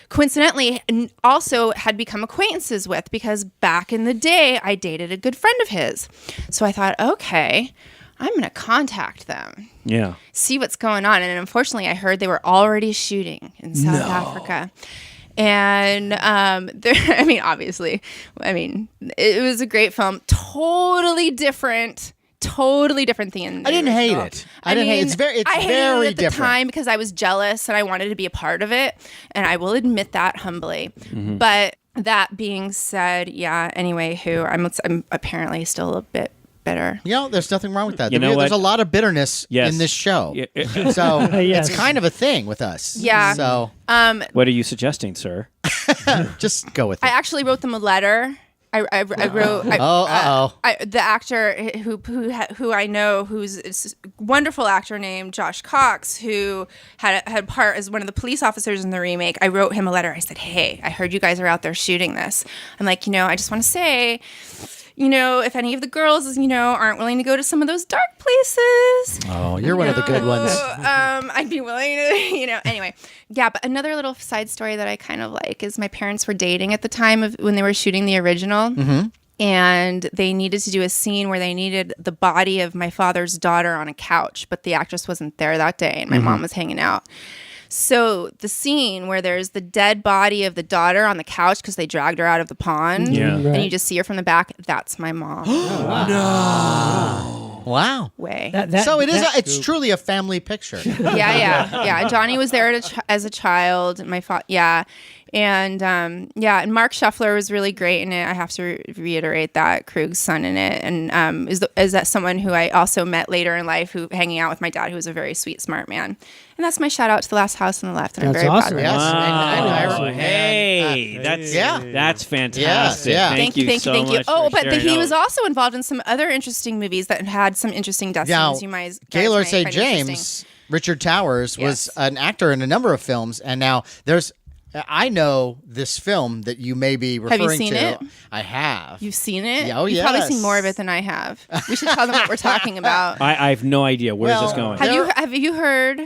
coincidentally also had become acquaintances with, because back in the day I dated a good friend of his. So I thought, okay, I'm going to contact them. Yeah. See what's going on. And unfortunately, I heard they were already shooting in South Africa. And obviously, it was a great film. Totally different theme. I didn't hate it. I didn't hate it. It's I hated very it at the different. time because I was jealous and I wanted to be a part of it. And I will admit that humbly. But that being said, yeah. Anyway, I'm apparently still a bit bitter. There's nothing wrong with that. You know what? There's a lot of bitterness Yes. in this show. Yeah. So Yes. it's kind of a thing with us. Yeah. So What are you suggesting, sir? just go with I it. actually wrote them a letter. I wrote. The actor who I know, who's a wonderful actor named Josh Cox, who had part as one of the police officers in the remake. I wrote him a letter. I said, "Hey, I heard you guys are out there shooting this. I'm like, I just want to say, if any of the girls, aren't willing to go to some of those dark places." Oh, you're one of the good ones. I'd be willing to, anyway. Yeah, but another little side story that I kind of like is my parents were dating at the time of when they were shooting the original. And they needed to do a scene where they needed the body of my father's daughter on a couch, but the actress wasn't there that day, and my mom was hanging out. So the scene where there's the dead body of the daughter on the couch because they dragged her out of the pond, Yeah. and you just see her from the back, that's my mom. Wow. way. So it's truly a family picture. Yeah. Johnny was there as a child. And Mark Scheffler was really great in it. I have to reiterate that, Krug's son in it, and is that someone who I also met later in life, who hanging out with my dad, who was a very sweet, smart man. And that's my shout out to The Last House on the Left. And That's I'm very awesome. proud of it. Yes. That's fantastic. Yeah. Thank you. so much Oh, for but sharing. he was also involved in some other interesting movies that had some interesting death Now, scenes. You might Gaylord find St. James, interesting. Richard Towers, was an actor in a number of films, and now I know this film that you may be referring to. Have you seen it? I have. You've seen it? Yeah, oh, You've probably yes. seen more of it than I have. We should tell them what we're talking about. I have no idea. Where's this Well, going? Have you heard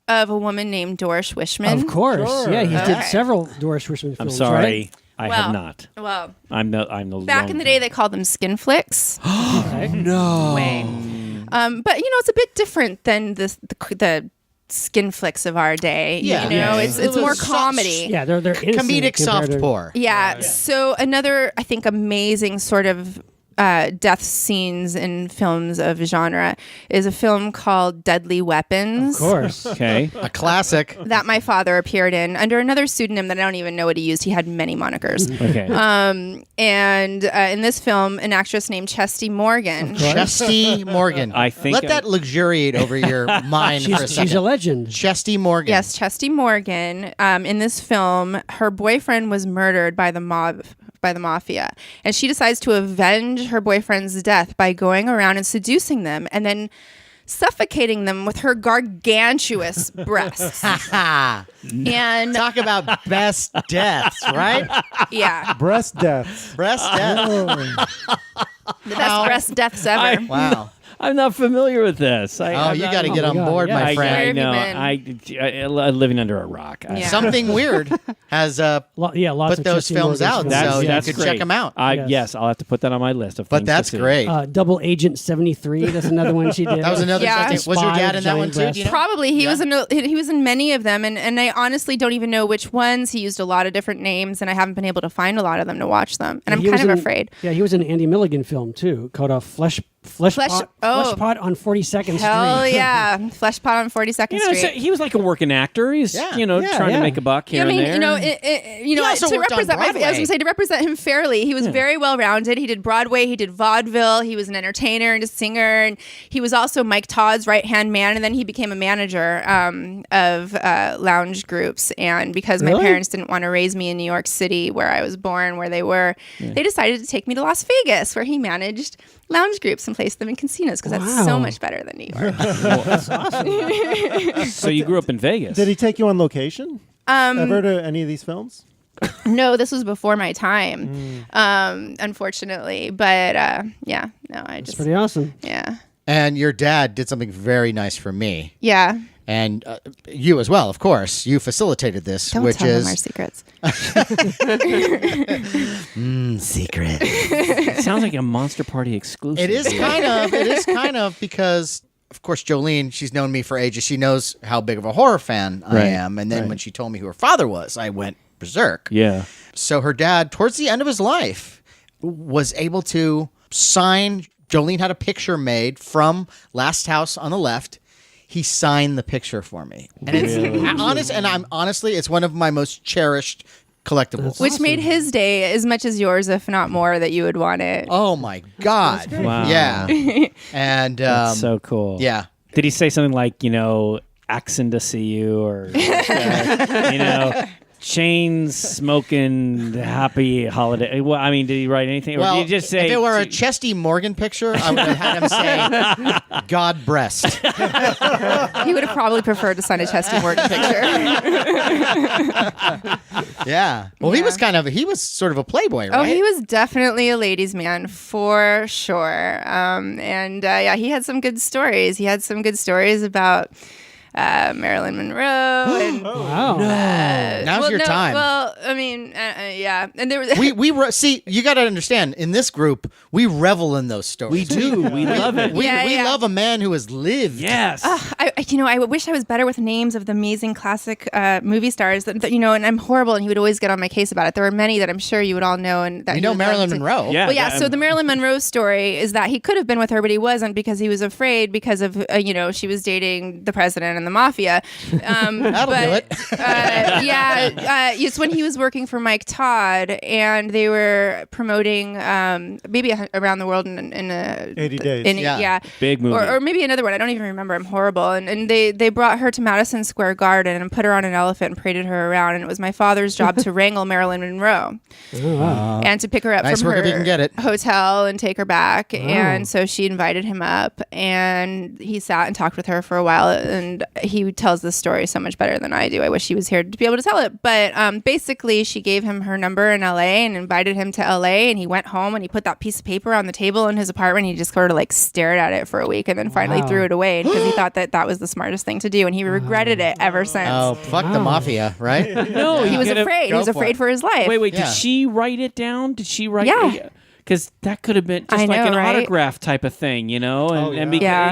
of a woman named Doris Wishman? Of course. Sure. Yeah, he Okay. did several Doris Wishman films. I'm sorry. Right? I Well, have not. Well, I'm the back in the day, they called them skin flicks. No. Way. But it's a bit different than the skin flicks of our day. Yeah. You know, Yeah. it's more comedy. Yeah, they're innocent Comedic compared soft to- pour. Yeah. So another, I think, amazing sort of death scenes in films of genre is a film called Deadly Weapons. Of course. Okay. A classic. That my father appeared in under another pseudonym that I don't even know what he used. He had many monikers. Okay. And in this film, an actress named Chesty Morgan. Chesty Morgan. I think Let that luxuriate over your mind for a second. She's a legend. Chesty Morgan. Yes, Chesty Morgan. In this film, her boyfriend was murdered by the mafia, and she decides to avenge her boyfriend's death by going around and seducing them, and then suffocating them with her gargantuous breasts. And Talk about best deaths, right? yeah, Breast deaths. Breast death. the best breast deaths ever. Wow. I'm not familiar with this. You got to get on God, board, yeah. my I friend. know. Where have I'm living under a rock. Yeah. Something weird has Lots put of those Chesty films Morgan out, films. so That's you could great. check them out. Yes. Yes, I'll have to put that on my list of But things that's to see. great. Double Agent 73. That's another one she did. That was another. Yeah. Chesty- Was your Spy dad in that giant one too? breast. Do you know? Probably he was in many of them, and I honestly don't even know which ones. He used a lot of different names, and I haven't been able to find a lot of them to watch them, and I'm He was kind of in- afraid. Yeah, he was in an Andy Milligan film too, called a Flesh Pot on 42nd Hell Street. yeah, Flesh Pot on 42nd So Street. he was like a working actor. He's Yeah. trying to make a buck here I mean, and there. also to worked on represent I was Broadway. going to say to represent him fairly, he was very well rounded. He did Broadway, he did vaudeville, he was an entertainer and a singer, and he was also Mike Todd's right hand man. And then he became a manager of lounge groups. And because my Really? parents didn't want to raise me in New York City, where I was born, where they were, they decided to take me to Las Vegas, where he managed lounge groups and placed them in casinos because that's so Wow. much better than New York. So you grew up in Vegas. Did he take you on location? Ever to any of these films? No, this was before my time, unfortunately. But I It's just pretty awesome. yeah. And your dad did something very nice for me, Yeah. and you as well, of course. You facilitated this, Don't which tell them our is secrets. secret. It sounds like a Monster Party exclusive. It is kind of. It is kind of because, of course, Jolene. She's known me for ages. She knows how big of a horror fan I Right. am. And then when she told me who her father was, I went berserk. Yeah. So her dad, towards the end of his life, was able to sign. Jolene had a picture made from Last House on the Left. He signed the picture for me, and it's honest. And I'm honestly, it's one of my most cherished collectibles. Which made his day as much as yours, if not more, that you would want it. Oh my God! Wow. Yeah, and That's so cool. yeah. Did he say something like, axing to see you, or chain smoking happy holiday? Well, I mean, did he write anything, or Well, did he just say? if it were a Chesty Morgan picture, I would have had him say "God breast." He would have probably preferred to sign a Chesty Morgan picture. Yeah. Well, he was sort of a playboy, right? Oh, he was definitely a ladies' man for sure. He had some good stories. He had some good stories about Marilyn Monroe. And, Wow. Now's your time. Well, I mean, yeah. And there was See, you got to understand. In this group, we revel in those stories. We do. We love it. We Yeah. love a man who has lived. Yes. I wish I was better with names of the amazing classic movie stars that and I'm horrible, and he would always get on my case about it. There were many that I'm sure you would all know, and that You he know would love Marilyn to- Monroe. Yeah. Well, yeah. So the Marilyn Monroe story is that he could have been with her, but he wasn't because he was afraid because of she was dating the president and the mafia. That'll do it. It's when he was working for Mike Todd, and they were promoting maybe Around the World in 80 Days. Yeah. Big movie. or maybe another one. I don't even remember. I'm horrible. And they brought her to Madison Square Garden and put her on an elephant and paraded her around. And it was my father's job to wrangle Marilyn Monroe and to pick her up Nice from work if her you can get it. hotel and take her back. And so she invited him up, and he sat and talked with her for a while. And he tells this story so much better than I do. I wish he was here to be able to tell it. But basically, she gave him her number in LA and invited him to LA. And he went home and he put that piece of paper on the table in his apartment. He just sort of like stared at it for a week and then finally threw it away because he thought that was the smartest thing to do. And he regretted it ever since. Oh, fuck the mafia, right? no, He was could've- afraid. He Go was for afraid it. for his life. Wait. Yeah. Did she write it down? Did she write? Yeah. Because that could have been just I like know, an right? autograph type of thing, and Yeah.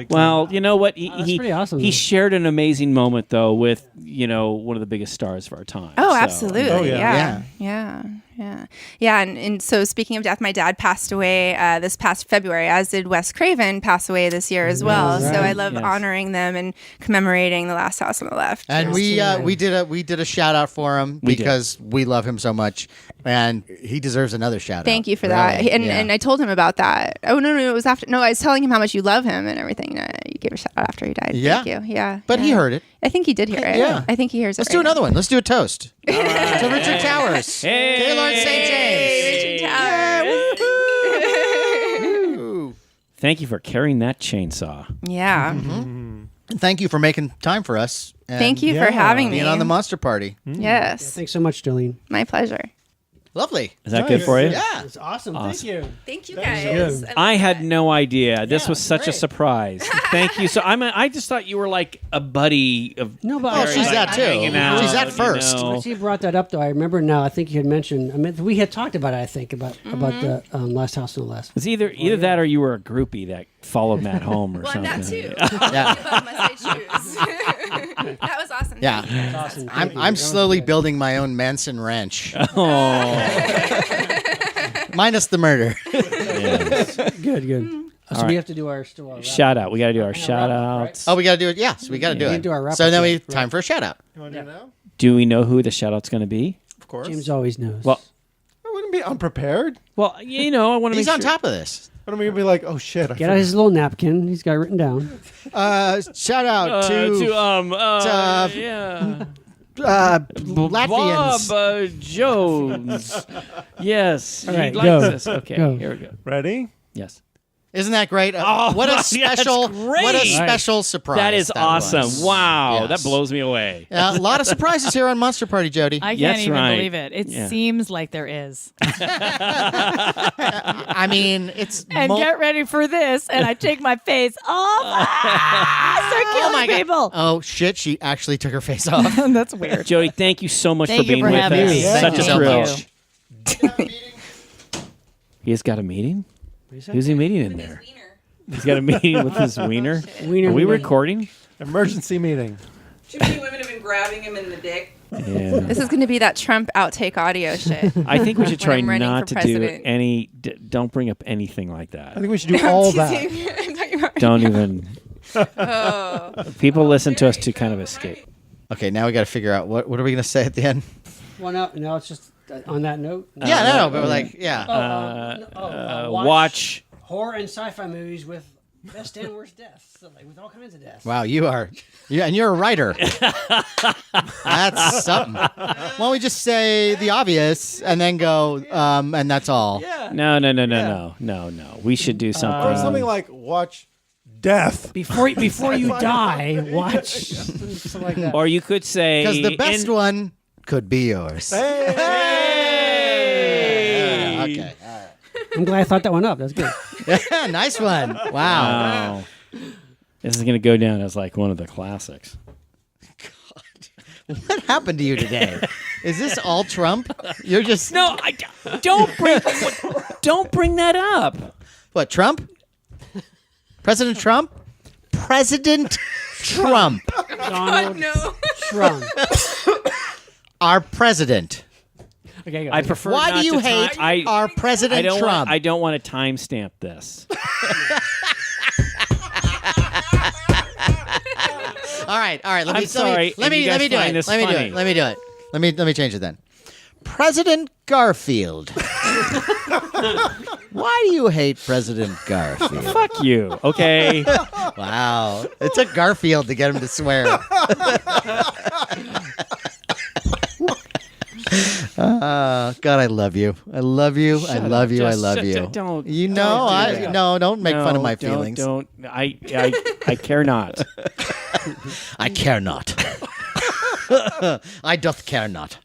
Well, you know what? He pretty awesome, He though. shared an amazing moment though with one of the biggest stars of our time. Oh, So, absolutely. Oh, yeah. Yeah. And so speaking of death, my dad passed away this past February, as did Wes Craven pass away this year as well. Yes. So I love Yes. honoring them and commemorating The Last House on the Left. And we did a shout out for him We did. because we love him so much, and he deserves another shout out. Thank you for that. Really. And Yeah. and I told him about that. Oh no, it was after. No, I was telling him how much you love him and everything. You gave a shout out after he died. Yeah. Thank you. Yeah. But he yeah. heard it. I think he did hear it. Yeah. I think he hears Let's it. do right another one. Let's do a toast to Richard Towers, Hey. Gaylord St. Hey, James. Richard Towers. Ooh. Thank you for carrying that chainsaw. Yeah. And thank you for making time for us. And Thank you for Yeah. having me. being on the Monster Party. Yes. Thanks so much, Jolene. My pleasure. Lovely. Is that good for you? Yeah. It's awesome. Awesome. Thank you. Thank you was guys. good. I had no idea. This was such a great. surprise. Thank you. So I just thought you were like a buddy of. No, but Oh, she's like, that too. hanging out, She's that you first. know. When she brought that up, though, I remember now. I think you had mentioned. I mean, we had talked about it. I think about the Last House on the Left. It's either that or you were a groupie that followed Matt home or Well, something. that too. Yeah. Must I choose? That was awesome. Yeah. Awesome. Thank you. I'm That was slowly great. building my own Manson ranch. Oh, Minus the murder. yes. Good. So right. we have to do our still our wrap. Shout out. We got to do our wrap shout up, right? outs. Oh, we got to do it. Yes, we got to do We it. do our wrap So up, then we yeah. time for a shout out. You want to do it now? Do we know who the shout out's going to be? Of course. James always knows. Well, I wouldn't be unprepared. I want to He's make on sure. top of this. But I'm going to be like, oh shit. I get out his little napkin. He's got it written down. Shout out to yeah. Latvians. Bob Jones. Yes. All right, he likes go. this. Okay, Go. here we go. Ready? Yes. Isn't that great? What a that's special, great. what a special surprise. That is awesome. was. Wow. Yes. That blows me away. A lot of surprises here on Monster Party, Jody. I can't That's even right. believe it. It Yeah. seems like there is. I mean, it's And get ready for this. And I take my face off. Start killing people. Oh shit! She actually took her face off. That's weird. Jody, thank you so much Thank for you being for with having us. me. Such Thank a you so thrill. much. He's got a meeting? Who's he meeting in there? He's got a meeting with his wiener? Wiener Are we meeting. recording? Emergency meeting. Too many women have been grabbing him in the dick. Yeah. This is going to be that Trump outtake audio shit. I think we should try I'm running not for to do president. any. Don't bring up anything like I that. think we should do all that. I'm talking about- Don't even. Oh. People listen to us to kind of escape. Okay, now we got to figure out what are we gonna say at the end? Well, no, it's just on that note. Yeah, no, but we're like, yeah. Watch. horror and sci-fi movies with best and worst deaths, so, like with all kinds of deaths. Wow, and you're a writer. That's something. Why don't we just say the obvious and then go, and that's all? No. We should do something. Or something like watch death. Before you die, watch something like that. Or you could say. Because the best one could be yours. Hey! Yeah, okay. I'm glad I thought that one up. That's good. Nice one. Wow. Wow. This is gonna go down as like one of the classics. What happened to you today? Is this all Trump? You're just No, don't bring that up. what? Trump? President Trump? President Trump. Donald No. Trump. Our president. Okay, go. I prefer. Why not do you to hate our President Trump? I don't want to timestamp this. All right. I'm sorry, Let me and you do guys find it. this Let me do funny. it. Let me do it. Let me change it then. President Garfield. Why do you hate President Garfield? Fuck you. Okay. Wow. It took Garfield to get him to swear. God, I love you. I love you. I love you. I love you. Don't. You know, don't do that. don't make fun of my don't, feelings. Don't. I care not. I care not. I doth care not.